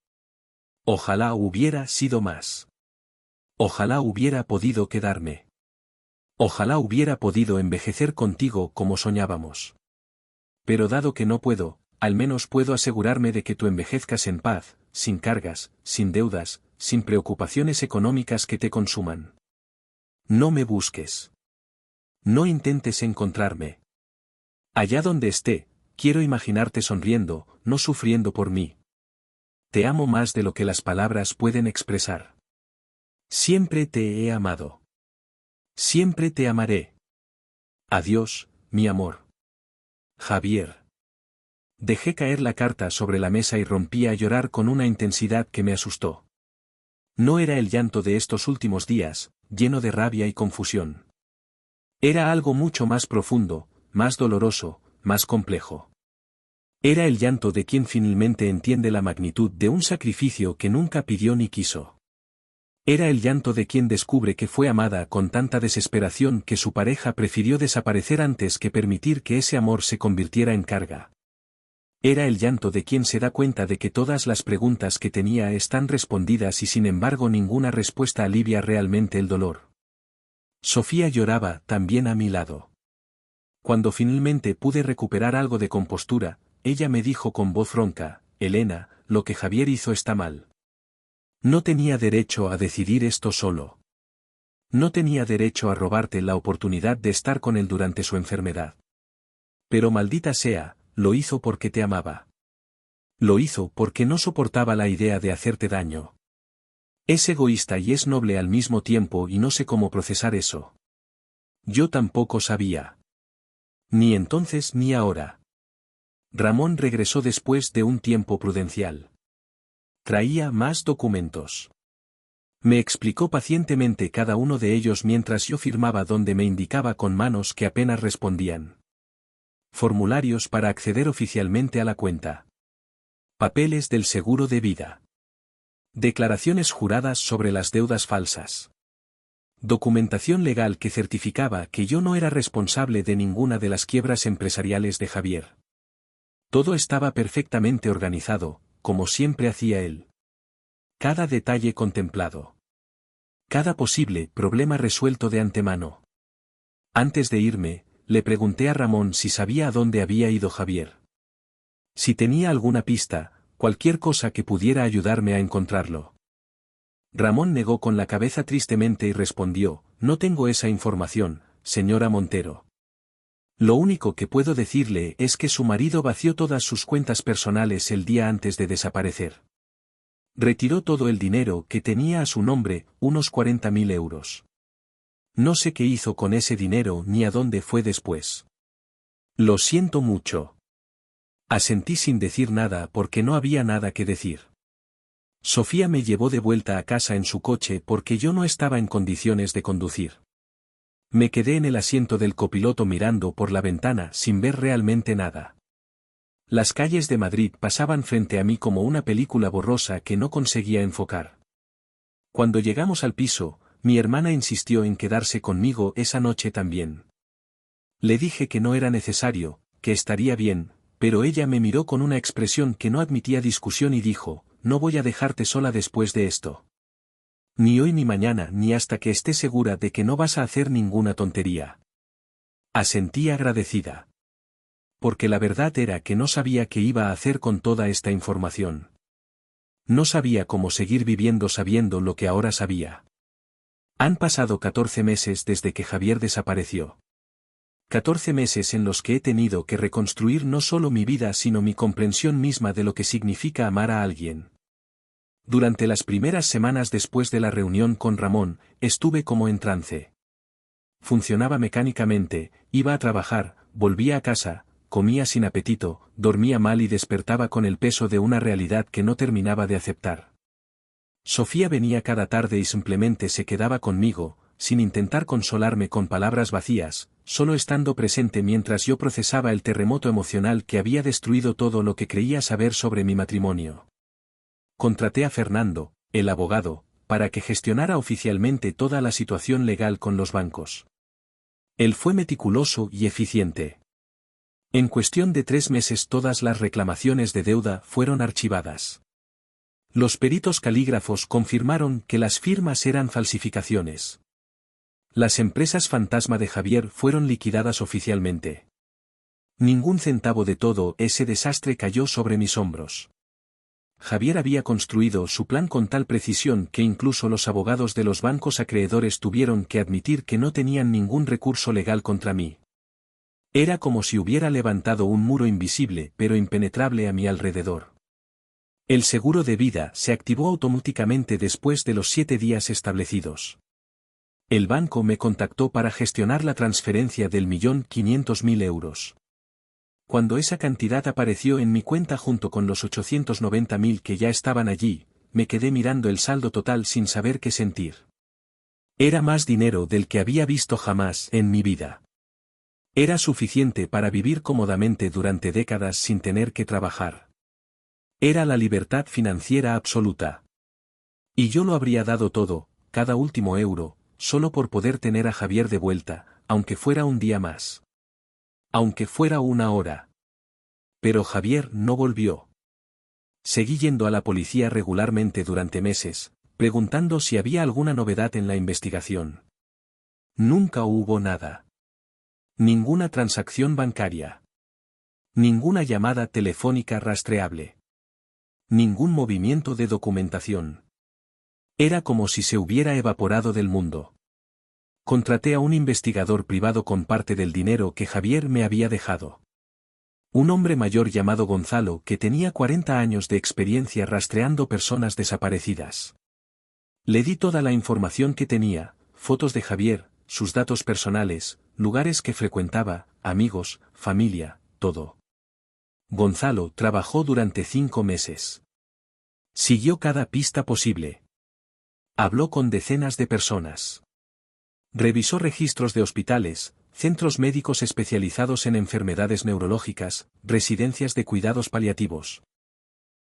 Ojalá hubiera sido más. Ojalá hubiera podido quedarme. Ojalá hubiera podido envejecer contigo como soñábamos. Pero dado que no puedo, al menos puedo asegurarme de que tú envejezcas en paz, sin cargas, sin deudas, sin preocupaciones económicas que te consuman. No me busques. No intentes encontrarme. Allá donde esté, quiero imaginarte sonriendo, no sufriendo por mí. Te amo más de lo que las palabras pueden expresar. Siempre te he amado. Siempre te amaré. Adiós, mi amor. Javier. Dejé caer la carta sobre la mesa y rompí a llorar con una intensidad que me asustó. No era el llanto de estos últimos días, lleno de rabia y confusión. Era algo mucho más profundo, más doloroso, más complejo. Era el llanto de quien finalmente entiende la magnitud de un sacrificio que nunca pidió ni quiso. Era el llanto de quien descubre que fue amada con tanta desesperación que su pareja prefirió desaparecer antes que permitir que ese amor se convirtiera en carga. Era el llanto de quien se da cuenta de que todas las preguntas que tenía están respondidas y sin embargo ninguna respuesta alivia realmente el dolor. Sofía lloraba también a mi lado. Cuando finalmente pude recuperar algo de compostura, ella me dijo con voz ronca: Elena, lo que Javier hizo está mal. No tenía derecho a decidir esto solo. No tenía derecho a robarte la oportunidad de estar con él durante su enfermedad. Pero maldita sea, lo hizo porque te amaba. Lo hizo porque no soportaba la idea de hacerte daño. Es egoísta y es noble al mismo tiempo y no sé cómo procesar eso. Yo tampoco sabía. Ni entonces ni ahora. Ramón regresó después de un tiempo prudencial. Traía más documentos. Me explicó pacientemente cada uno de ellos mientras yo firmaba donde me indicaba con manos que apenas respondían. Formularios para acceder oficialmente a la cuenta. Papeles del seguro de vida. Declaraciones juradas sobre las deudas falsas. Documentación legal que certificaba que yo no era responsable de ninguna de las quiebras empresariales de Javier. Todo estaba perfectamente organizado, como siempre hacía él. Cada detalle contemplado. Cada posible problema resuelto de antemano. Antes de irme, le pregunté a Ramón si sabía a dónde había ido Javier. Si tenía alguna pista, cualquier cosa que pudiera ayudarme a encontrarlo. Ramón negó con la cabeza tristemente y respondió, no tengo esa información, señora Montero. Lo único que puedo decirle es que su marido vació todas sus cuentas personales el día antes de desaparecer. Retiró todo el dinero que tenía a su nombre, unos 40.000 euros. No sé qué hizo con ese dinero ni a dónde fue después. Lo siento mucho. Asentí sin decir nada porque no había nada que decir. Sofía me llevó de vuelta a casa en su coche porque yo no estaba en condiciones de conducir. Me quedé en el asiento del copiloto mirando por la ventana sin ver realmente nada. Las calles de Madrid pasaban frente a mí como una película borrosa que no conseguía enfocar. Cuando llegamos al piso, mi hermana insistió en quedarse conmigo esa noche también. Le dije que no era necesario, que estaría bien, pero ella me miró con una expresión que no admitía discusión y dijo, no voy a dejarte sola después de esto. Ni hoy ni mañana ni hasta que esté segura de que no vas a hacer ninguna tontería. Asentí agradecida. Porque la verdad era que no sabía qué iba a hacer con toda esta información. No sabía cómo seguir viviendo sabiendo lo que ahora sabía. Han pasado 14 meses desde que Javier desapareció. 14 meses en los que he tenido que reconstruir no solo mi vida sino mi comprensión misma de lo que significa amar a alguien. Durante las primeras semanas después de la reunión con Ramón, estuve como en trance. Funcionaba mecánicamente, iba a trabajar, volvía a casa, comía sin apetito, dormía mal y despertaba con el peso de una realidad que no terminaba de aceptar. Sofía venía cada tarde y simplemente se quedaba conmigo, sin intentar consolarme con palabras vacías, solo estando presente mientras yo procesaba el terremoto emocional que había destruido todo lo que creía saber sobre mi matrimonio. Contraté a Fernando, el abogado, para que gestionara oficialmente toda la situación legal con los bancos. Él fue meticuloso y eficiente. En cuestión de 3 meses todas las reclamaciones de deuda fueron archivadas. Los peritos calígrafos confirmaron que las firmas eran falsificaciones. Las empresas fantasma de Javier fueron liquidadas oficialmente. Ningún centavo de todo ese desastre cayó sobre mis hombros. Javier había construido su plan con tal precisión que incluso los abogados de los bancos acreedores tuvieron que admitir que no tenían ningún recurso legal contra mí. Era como si hubiera levantado un muro invisible pero impenetrable a mi alrededor. El seguro de vida se activó automáticamente después de los 7 días establecidos. El banco me contactó para gestionar la transferencia del 1.500.000 euros. Cuando esa cantidad apareció en mi cuenta junto con los 890.000 que ya estaban allí, me quedé mirando el saldo total sin saber qué sentir. Era más dinero del que había visto jamás en mi vida. Era suficiente para vivir cómodamente durante décadas sin tener que trabajar. Era la libertad financiera absoluta. Y yo lo habría dado todo, cada último euro, solo por poder tener a Javier de vuelta, aunque fuera un día más. Aunque fuera una hora. Pero Javier no volvió. Seguí yendo a la policía regularmente durante meses, preguntando si había alguna novedad en la investigación. Nunca hubo nada. Ninguna transacción bancaria. Ninguna llamada telefónica rastreable. Ningún movimiento de documentación. Era como si se hubiera evaporado del mundo. Contraté a un investigador privado con parte del dinero que Javier me había dejado. Un hombre mayor llamado Gonzalo que tenía 40 años de experiencia rastreando personas desaparecidas. Le di toda la información que tenía, fotos de Javier, sus datos personales, lugares que frecuentaba, amigos, familia, todo. Gonzalo trabajó durante 5 meses. Siguió cada pista posible. Habló con decenas de personas. Revisó registros de hospitales, centros médicos especializados en enfermedades neurológicas, residencias de cuidados paliativos.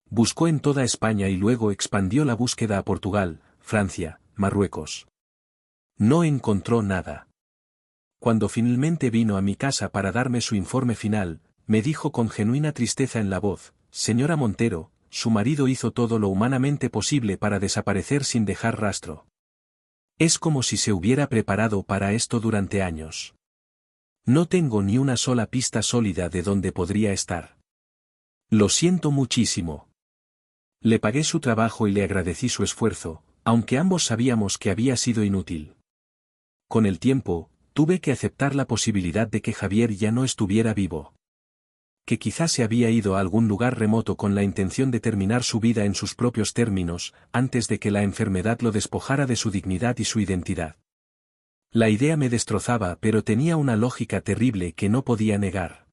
Buscó en toda España y luego expandió la búsqueda a Portugal, Francia, Marruecos. No encontró nada. Cuando finalmente vino a mi casa para darme su informe final, me dijo con genuina tristeza en la voz: «Señora Montero, su marido hizo todo lo humanamente posible para desaparecer sin dejar rastro. Es como si se hubiera preparado para esto durante años. No tengo ni una sola pista sólida de dónde podría estar. Lo siento muchísimo». Le pagué su trabajo y le agradecí su esfuerzo, aunque ambos sabíamos que había sido inútil. Con el tiempo, tuve que aceptar la posibilidad de que Javier ya no estuviera vivo. Que quizás se había ido a algún lugar remoto con la intención de terminar su vida en sus propios términos, antes de que la enfermedad lo despojara de su dignidad y su identidad. La idea me destrozaba, pero tenía una lógica terrible que no podía negar.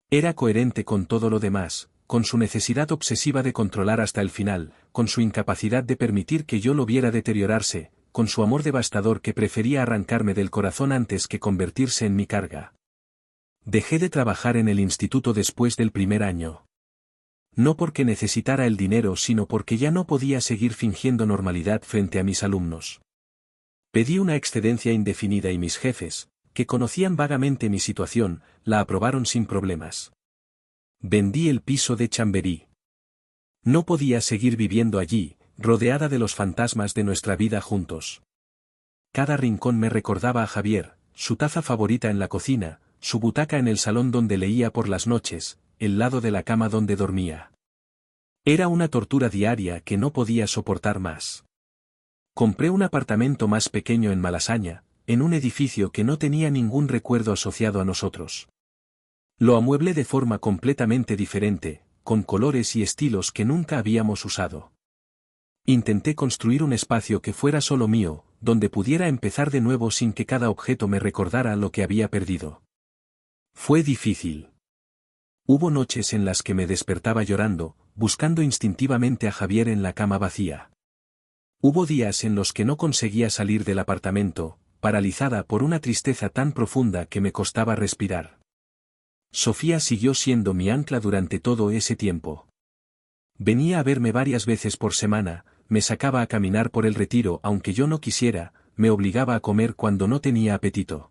Era coherente con todo lo demás, con su necesidad obsesiva de controlar hasta el final, con su incapacidad de permitir que yo lo viera deteriorarse, con su amor devastador que prefería arrancarme del corazón antes que convertirse en mi carga. Dejé de trabajar en el instituto después del primer año. No porque necesitara el dinero, sino porque ya no podía seguir fingiendo normalidad frente a mis alumnos. Pedí una excedencia indefinida y mis jefes, que conocían vagamente mi situación, la aprobaron sin problemas. Vendí el piso de Chamberí. No podía seguir viviendo allí, rodeada de los fantasmas de nuestra vida juntos. Cada rincón me recordaba a Javier, su taza favorita en la cocina, su butaca en el salón donde leía por las noches, el lado de la cama donde dormía. Era una tortura diaria que no podía soportar más. Compré un apartamento más pequeño en Malasaña, en un edificio que no tenía ningún recuerdo asociado a nosotros. Lo amueblé de forma completamente diferente, con colores y estilos que nunca habíamos usado. Intenté construir un espacio que fuera solo mío, donde pudiera empezar de nuevo sin que cada objeto me recordara lo que había perdido. Fue difícil. Hubo noches en las que me despertaba llorando, buscando instintivamente a Javier en la cama vacía. Hubo días en los que no conseguía salir del apartamento, paralizada por una tristeza tan profunda que me costaba respirar. Sofía siguió siendo mi ancla durante todo ese tiempo. Venía a verme varias veces por semana, me sacaba a caminar por el retiro aunque yo no quisiera, me obligaba a comer cuando no tenía apetito.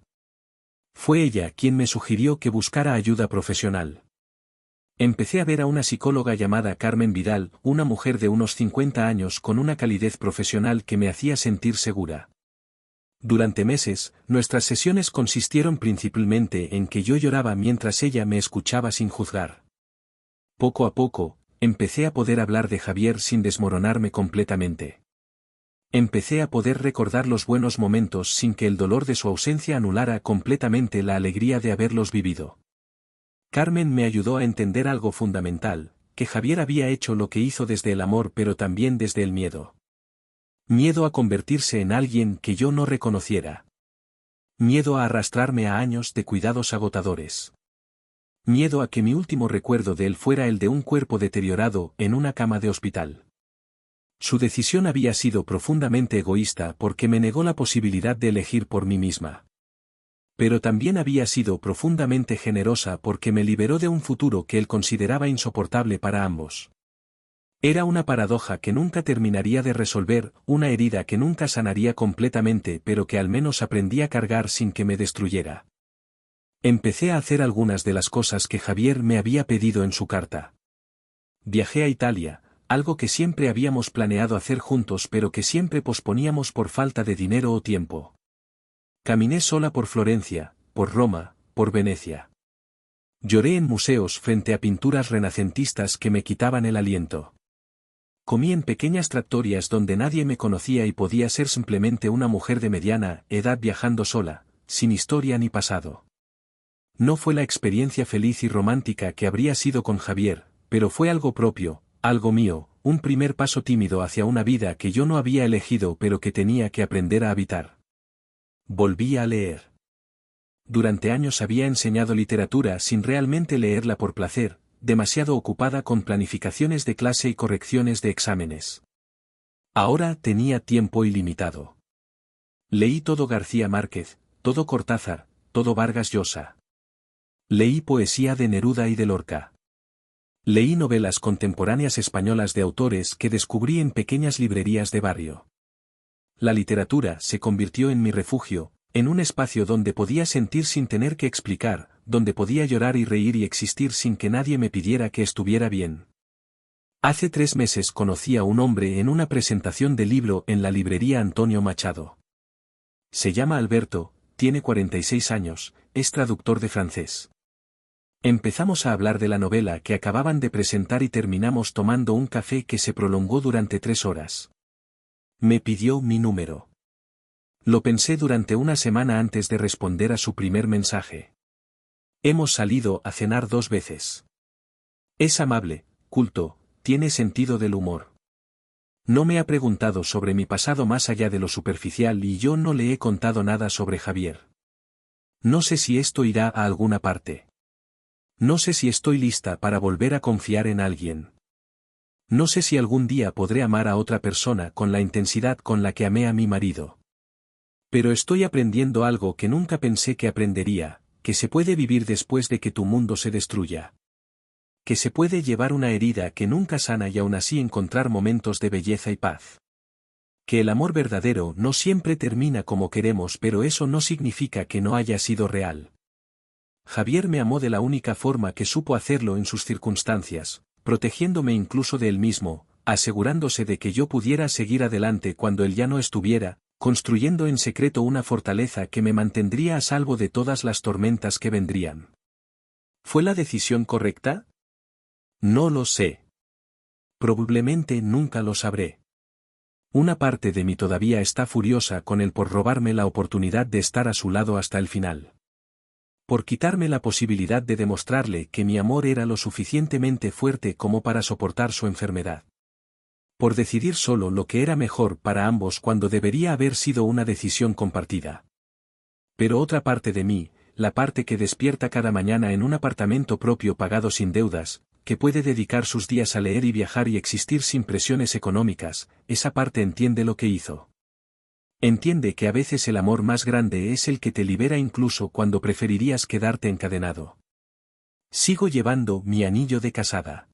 Fue ella quien me sugirió que buscara ayuda profesional. Empecé a ver a una psicóloga llamada Carmen Vidal, una mujer de unos 50 años con una calidez profesional que me hacía sentir segura. Durante meses, nuestras sesiones consistieron principalmente en que yo lloraba mientras ella me escuchaba sin juzgar. Poco a poco, empecé a poder hablar de Javier sin desmoronarme completamente. Empecé a poder recordar los buenos momentos sin que el dolor de su ausencia anulara completamente la alegría de haberlos vivido. Carmen me ayudó a entender algo fundamental, que Javier había hecho lo que hizo desde el amor pero también desde el miedo. Miedo a convertirse en alguien que yo no reconociera. Miedo a arrastrarme a años de cuidados agotadores. Miedo a que mi último recuerdo de él fuera el de un cuerpo deteriorado en una cama de hospital. Su decisión había sido profundamente egoísta porque me negó la posibilidad de elegir por mí misma. Pero también había sido profundamente generosa porque me liberó de un futuro que él consideraba insoportable para ambos. Era una paradoja que nunca terminaría de resolver, una herida que nunca sanaría completamente pero que al menos aprendí a cargar sin que me destruyera. Empecé a hacer algunas de las cosas que Javier me había pedido en su carta. Viajé a Italia, algo que siempre habíamos planeado hacer juntos pero que siempre posponíamos por falta de dinero o tiempo. Caminé sola por Florencia, por Roma, por Venecia. Lloré en museos frente a pinturas renacentistas que me quitaban el aliento. Comí en pequeñas trattorias donde nadie me conocía y podía ser simplemente una mujer de mediana edad viajando sola, sin historia ni pasado. No fue la experiencia feliz y romántica que habría sido con Javier, pero fue algo propio, algo mío, un primer paso tímido hacia una vida que yo no había elegido pero que tenía que aprender a habitar. Volví a leer. Durante años había enseñado literatura sin realmente leerla por placer, demasiado ocupada con planificaciones de clase y correcciones de exámenes. Ahora tenía tiempo ilimitado. Leí todo García Márquez, todo Cortázar, todo Vargas Llosa. Leí poesía de Neruda y de Lorca. Leí novelas contemporáneas españolas de autores que descubrí en pequeñas librerías de barrio. La literatura se convirtió en mi refugio, en un espacio donde podía sentir sin tener que explicar, donde podía llorar y reír y existir sin que nadie me pidiera que estuviera bien. Hace 3 meses conocí a un hombre en una presentación de libro en la librería Antonio Machado. Se llama Alberto, tiene 46 años, es traductor de francés. Empezamos a hablar de la novela que acababan de presentar y terminamos tomando un café que se prolongó durante 3 horas. Me pidió mi número. Lo pensé durante una semana antes de responder a su primer mensaje. Hemos salido a cenar 2 veces. Es amable, culto, tiene sentido del humor. No me ha preguntado sobre mi pasado más allá de lo superficial y yo no le he contado nada sobre Javier. No sé si esto irá a alguna parte. No sé si estoy lista para volver a confiar en alguien. No sé si algún día podré amar a otra persona con la intensidad con la que amé a mi marido. Pero estoy aprendiendo algo que nunca pensé que aprendería, que se puede vivir después de que tu mundo se destruya. Que se puede llevar una herida que nunca sana y aún así encontrar momentos de belleza y paz. Que el amor verdadero no siempre termina como queremos, pero eso no significa que no haya sido real. Javier me amó de la única forma que supo hacerlo en sus circunstancias, protegiéndome incluso de él mismo, asegurándose de que yo pudiera seguir adelante cuando él ya no estuviera, construyendo en secreto una fortaleza que me mantendría a salvo de todas las tormentas que vendrían. ¿Fue la decisión correcta? No lo sé. Probablemente nunca lo sabré. Una parte de mí todavía está furiosa con él por robarme la oportunidad de estar a su lado hasta el final. Por quitarme la posibilidad de demostrarle que mi amor era lo suficientemente fuerte como para soportar su enfermedad. Por decidir solo lo que era mejor para ambos cuando debería haber sido una decisión compartida. Pero otra parte de mí, la parte que despierta cada mañana en un apartamento propio pagado sin deudas, que puede dedicar sus días a leer y viajar y existir sin presiones económicas, esa parte entiende lo que hizo. Entiende que a veces el amor más grande es el que te libera incluso cuando preferirías quedarte encadenado. Sigo llevando mi anillo de casada.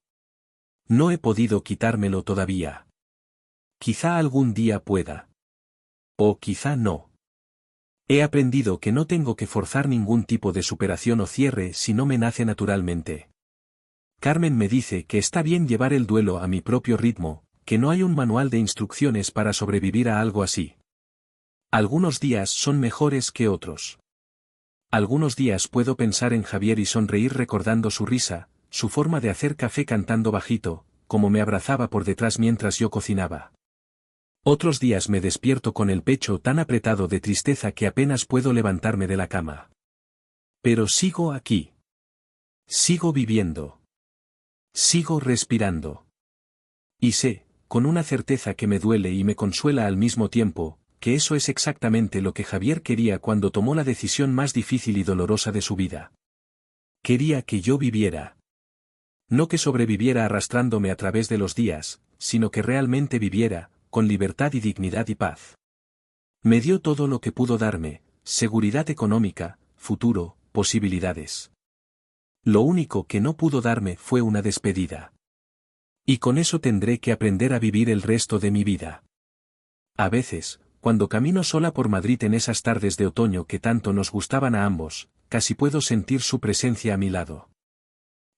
No he podido quitármelo todavía. Quizá algún día pueda. O quizá no. He aprendido que no tengo que forzar ningún tipo de superación o cierre si no me nace naturalmente. Carmen me dice que está bien llevar el duelo a mi propio ritmo, que no hay un manual de instrucciones para sobrevivir a algo así. Algunos días son mejores que otros. Algunos días puedo pensar en Javier y sonreír recordando su risa, su forma de hacer café cantando bajito, como me abrazaba por detrás mientras yo cocinaba. Otros días me despierto con el pecho tan apretado de tristeza que apenas puedo levantarme de la cama. Pero sigo aquí. Sigo viviendo. Sigo respirando. Y sé, con una certeza que me duele y me consuela al mismo tiempo, que eso es exactamente lo que Javier quería cuando tomó la decisión más difícil y dolorosa de su vida. Quería que yo viviera. No que sobreviviera arrastrándome a través de los días, sino que realmente viviera, con libertad y dignidad y paz. Me dio todo lo que pudo darme, seguridad económica, futuro, posibilidades. Lo único que no pudo darme fue una despedida. Y con eso tendré que aprender a vivir el resto de mi vida. A veces, cuando camino sola por Madrid en esas tardes de otoño que tanto nos gustaban a ambos, casi puedo sentir su presencia a mi lado.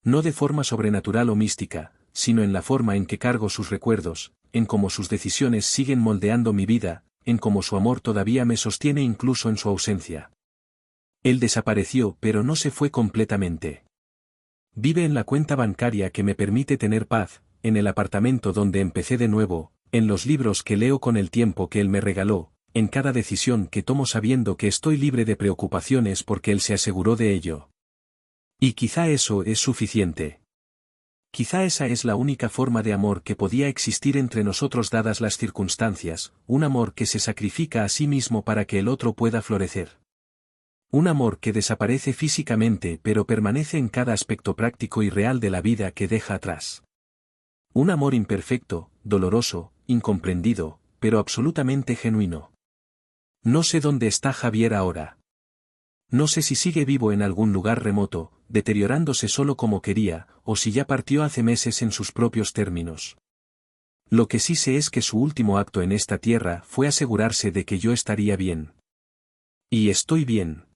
No de forma sobrenatural o mística, sino en la forma en que cargo sus recuerdos, en cómo sus decisiones siguen moldeando mi vida, en cómo su amor todavía me sostiene incluso en su ausencia. Él desapareció pero no se fue completamente. Vive en la cuenta bancaria que me permite tener paz, en el apartamento donde empecé de nuevo, en los libros que leo con el tiempo que él me regaló, en cada decisión que tomo sabiendo que estoy libre de preocupaciones porque él se aseguró de ello. Y quizá eso es suficiente. Quizá esa es la única forma de amor que podía existir entre nosotros dadas las circunstancias, un amor que se sacrifica a sí mismo para que el otro pueda florecer. Un amor que desaparece físicamente pero permanece en cada aspecto práctico y real de la vida que deja atrás. Un amor imperfecto, doloroso, incomprendido, pero absolutamente genuino. No sé dónde está Javier ahora. No sé si sigue vivo en algún lugar remoto, deteriorándose solo como quería, o si ya partió hace meses en sus propios términos. Lo que sí sé es que su último acto en esta tierra fue asegurarse de que yo estaría bien. Y estoy bien.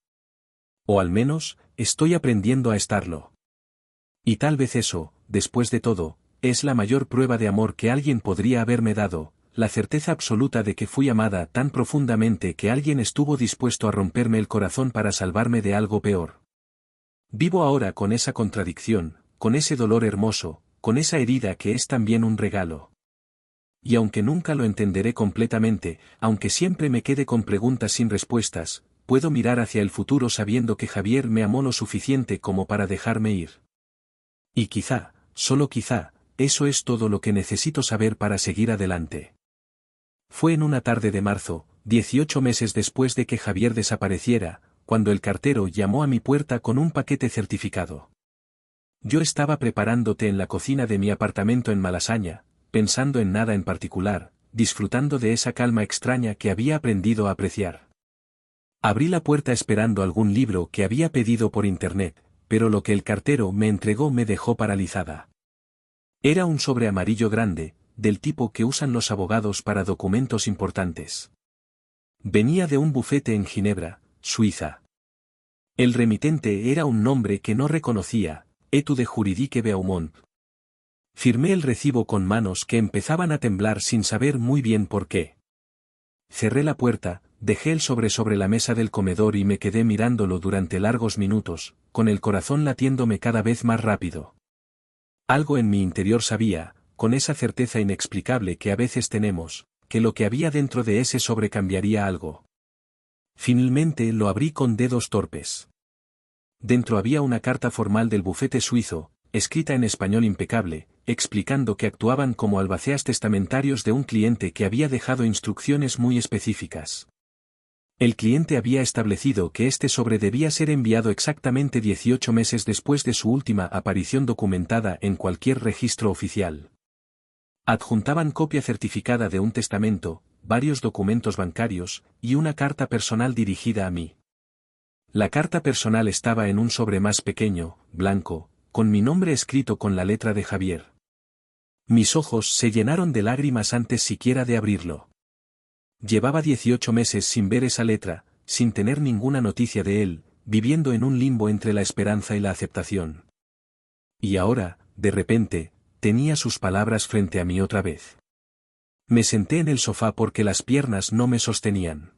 O al menos, estoy aprendiendo a estarlo. Y tal vez eso, después de todo, es la mayor prueba de amor que alguien podría haberme dado, la certeza absoluta de que fui amada tan profundamente que alguien estuvo dispuesto a romperme el corazón para salvarme de algo peor. Vivo ahora con esa contradicción, con ese dolor hermoso, con esa herida que es también un regalo. Y aunque nunca lo entenderé completamente, aunque siempre me quede con preguntas sin respuestas, puedo mirar hacia el futuro sabiendo que Javier me amó lo suficiente como para dejarme ir. Y quizá, solo quizá, eso es todo lo que necesito saber para seguir adelante. Fue en una tarde de marzo, 18 meses después de que Javier desapareciera, cuando el cartero llamó a mi puerta con un paquete certificado. Yo estaba preparándote en la cocina de mi apartamento en Malasaña, pensando en nada en particular, disfrutando de esa calma extraña que había aprendido a apreciar. Abrí la puerta esperando algún libro que había pedido por internet, pero lo que el cartero me entregó me dejó paralizada. Era un sobre amarillo grande, del tipo que usan los abogados para documentos importantes. Venía de un bufete en Ginebra, Suiza. El remitente era un nombre que no reconocía, Etude Juridique Beaumont. Firmé el recibo con manos que empezaban a temblar sin saber muy bien por qué. Cerré la puerta, dejé el sobre la mesa del comedor y me quedé mirándolo durante largos minutos, con el corazón latiéndome cada vez más rápido. Algo en mi interior sabía, con esa certeza inexplicable que a veces tenemos, que lo que había dentro de ese sobre cambiaría algo. Finalmente lo abrí con dedos torpes. Dentro había una carta formal del bufete suizo, escrita en español impecable, explicando que actuaban como albaceas testamentarios de un cliente que había dejado instrucciones muy específicas. El cliente había establecido que este sobre debía ser enviado exactamente 18 meses después de su última aparición documentada en cualquier registro oficial. Adjuntaban copia certificada de un testamento, varios documentos bancarios, y una carta personal dirigida a mí. La carta personal estaba en un sobre más pequeño, blanco, con mi nombre escrito con la letra de Javier. Mis ojos se llenaron de lágrimas antes siquiera de abrirlo. Llevaba 18 meses sin ver esa letra, sin tener ninguna noticia de él, viviendo en un limbo entre la esperanza y la aceptación. Y ahora, de repente, tenía sus palabras frente a mí otra vez. Me senté en el sofá porque las piernas no me sostenían.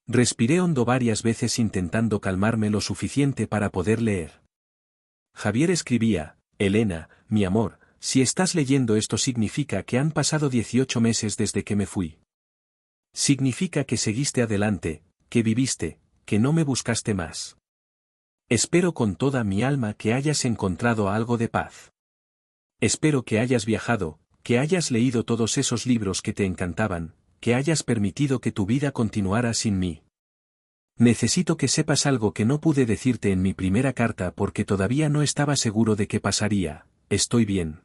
Respiré hondo varias veces intentando calmarme lo suficiente para poder leer. Javier escribía: Elena, mi amor, si estás leyendo esto significa que han pasado 18 meses desde que me fui. Significa que seguiste adelante, que viviste, que no me buscaste más. Espero con toda mi alma que hayas encontrado algo de paz. Espero que hayas viajado, que hayas leído todos esos libros que te encantaban, que hayas permitido que tu vida continuara sin mí. Necesito que sepas algo que no pude decirte en mi primera carta porque todavía no estaba seguro de qué pasaría: estoy bien.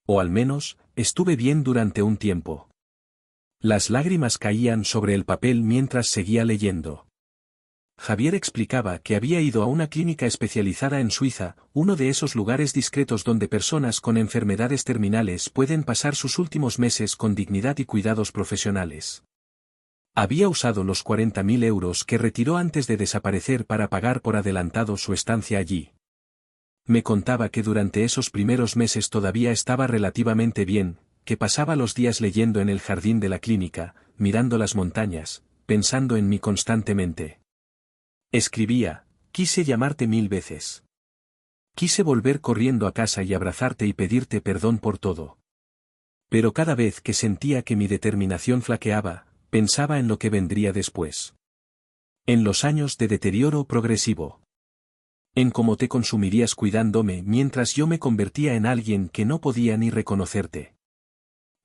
O al menos, estuve bien durante un tiempo. Las lágrimas caían sobre el papel mientras seguía leyendo. Javier explicaba que había ido a una clínica especializada en Suiza, uno de esos lugares discretos donde personas con enfermedades terminales pueden pasar sus últimos meses con dignidad y cuidados profesionales. Había usado los 40.000 euros que retiró antes de desaparecer para pagar por adelantado su estancia allí. Me contaba que durante esos primeros meses todavía estaba relativamente bien, que pasaba los días leyendo en el jardín de la clínica, mirando las montañas, pensando en mí constantemente. Escribía: quise llamarte 1000 veces. Quise volver corriendo a casa y abrazarte y pedirte perdón por todo. Pero cada vez que sentía que mi determinación flaqueaba, pensaba en lo que vendría después. En los años de deterioro progresivo. En cómo te consumirías cuidándome mientras yo me convertía en alguien que no podía ni reconocerte.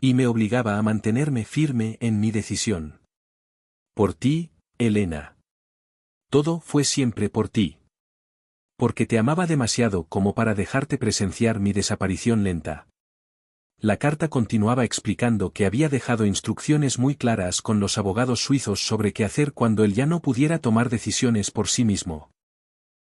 Y me obligaba a mantenerme firme en mi decisión. Por ti, Elena. Todo fue siempre por ti. Porque te amaba demasiado como para dejarte presenciar mi desaparición lenta. La carta continuaba explicando que había dejado instrucciones muy claras con los abogados suizos sobre qué hacer cuando él ya no pudiera tomar decisiones por sí mismo.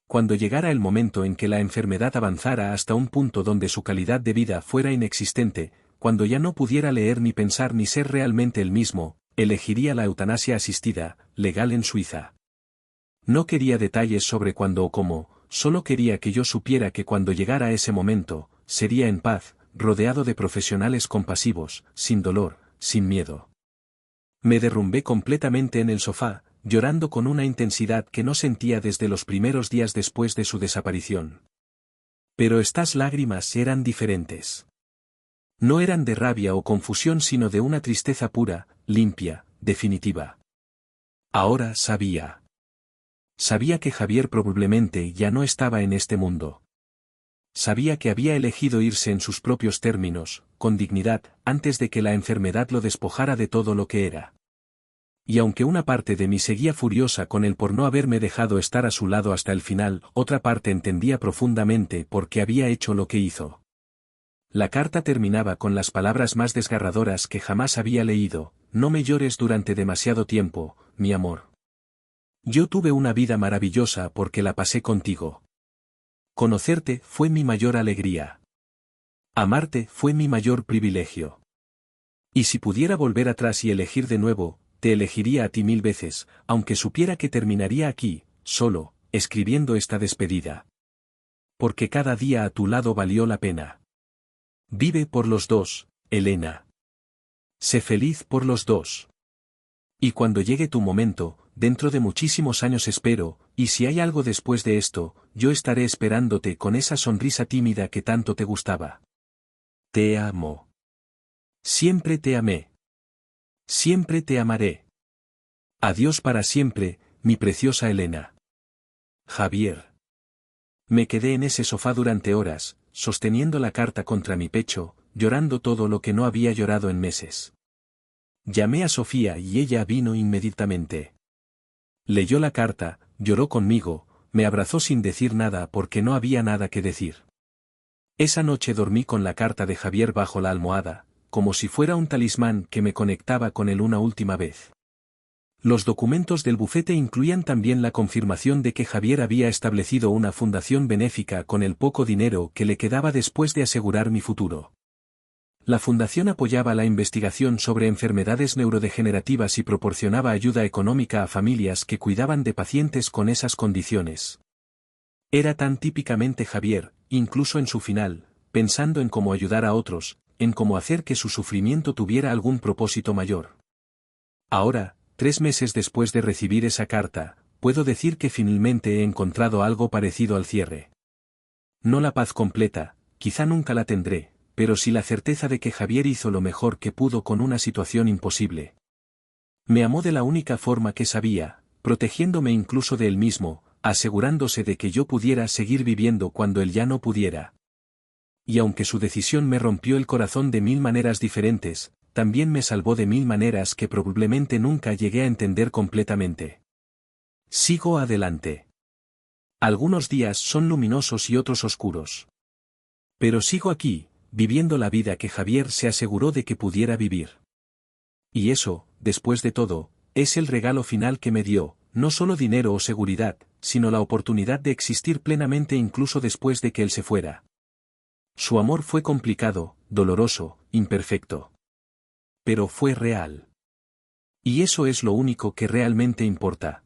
Cuando llegara el momento en que la enfermedad avanzara hasta un punto donde su calidad de vida fuera inexistente, cuando ya no pudiera leer ni pensar ni ser realmente el mismo, elegiría la eutanasia asistida, legal en Suiza. No quería detalles sobre cuándo o cómo, solo quería que yo supiera que cuando llegara ese momento, sería en paz, rodeado de profesionales compasivos, sin dolor, sin miedo. Me derrumbé completamente en el sofá, llorando con una intensidad que no sentía desde los primeros días después de su desaparición. Pero estas lágrimas eran diferentes. No eran de rabia o confusión sino de una tristeza pura, limpia, definitiva. Ahora sabía. Sabía que Javier probablemente ya no estaba en este mundo. Sabía que había elegido irse en sus propios términos, con dignidad, antes de que la enfermedad lo despojara de todo lo que era. Y aunque una parte de mí seguía furiosa con él por no haberme dejado estar a su lado hasta el final, otra parte entendía profundamente por qué había hecho lo que hizo. La carta terminaba con las palabras más desgarradoras que jamás había leído: no me llores durante demasiado tiempo, mi amor. Yo tuve una vida maravillosa porque la pasé contigo. Conocerte fue mi mayor alegría. Amarte fue mi mayor privilegio. Y si pudiera volver atrás y elegir de nuevo, te elegiría a ti 1000 veces, aunque supiera que terminaría aquí, solo, escribiendo esta despedida. Porque cada día a tu lado valió la pena. Vive por los dos, Elena. Sé feliz por los dos. Y cuando llegue tu momento, dentro de muchísimos años espero, y si hay algo después de esto, yo estaré esperándote con esa sonrisa tímida que tanto te gustaba. Te amo. Siempre te amé. Siempre te amaré. Adiós para siempre, mi preciosa Elena. Javier. Me quedé en ese sofá durante horas, sosteniendo la carta contra mi pecho, llorando todo lo que no había llorado en meses. Llamé a Sofía y ella vino inmediatamente. Leyó la carta, lloró conmigo, me abrazó sin decir nada porque no había nada que decir. Esa noche dormí con la carta de Javier bajo la almohada, como si fuera un talismán que me conectaba con él una última vez. Los documentos del bufete incluían también la confirmación de que Javier había establecido una fundación benéfica con el poco dinero que le quedaba después de asegurar mi futuro. La fundación apoyaba la investigación sobre enfermedades neurodegenerativas y proporcionaba ayuda económica a familias que cuidaban de pacientes con esas condiciones. Era tan típicamente Javier, incluso en su final, pensando en cómo ayudar a otros, en cómo hacer que su sufrimiento tuviera algún propósito mayor. Ahora, 3 meses después de recibir esa carta, puedo decir que finalmente he encontrado algo parecido al cierre. No la paz completa, quizá nunca la tendré, pero sí la certeza de que Javier hizo lo mejor que pudo con una situación imposible. Me amó de la única forma que sabía, protegiéndome incluso de él mismo, asegurándose de que yo pudiera seguir viviendo cuando él ya no pudiera. Y aunque su decisión me rompió el corazón de 1000 maneras diferentes, también me salvó de 1000 maneras que probablemente nunca llegué a entender completamente. Sigo adelante. Algunos días son luminosos y otros oscuros. Pero sigo aquí, viviendo la vida que Javier se aseguró de que pudiera vivir. Y eso, después de todo, es el regalo final que me dio, no solo dinero o seguridad, sino la oportunidad de existir plenamente incluso después de que él se fuera. Su amor fue complicado, doloroso, imperfecto. Pero fue real. Y eso es lo único que realmente importa.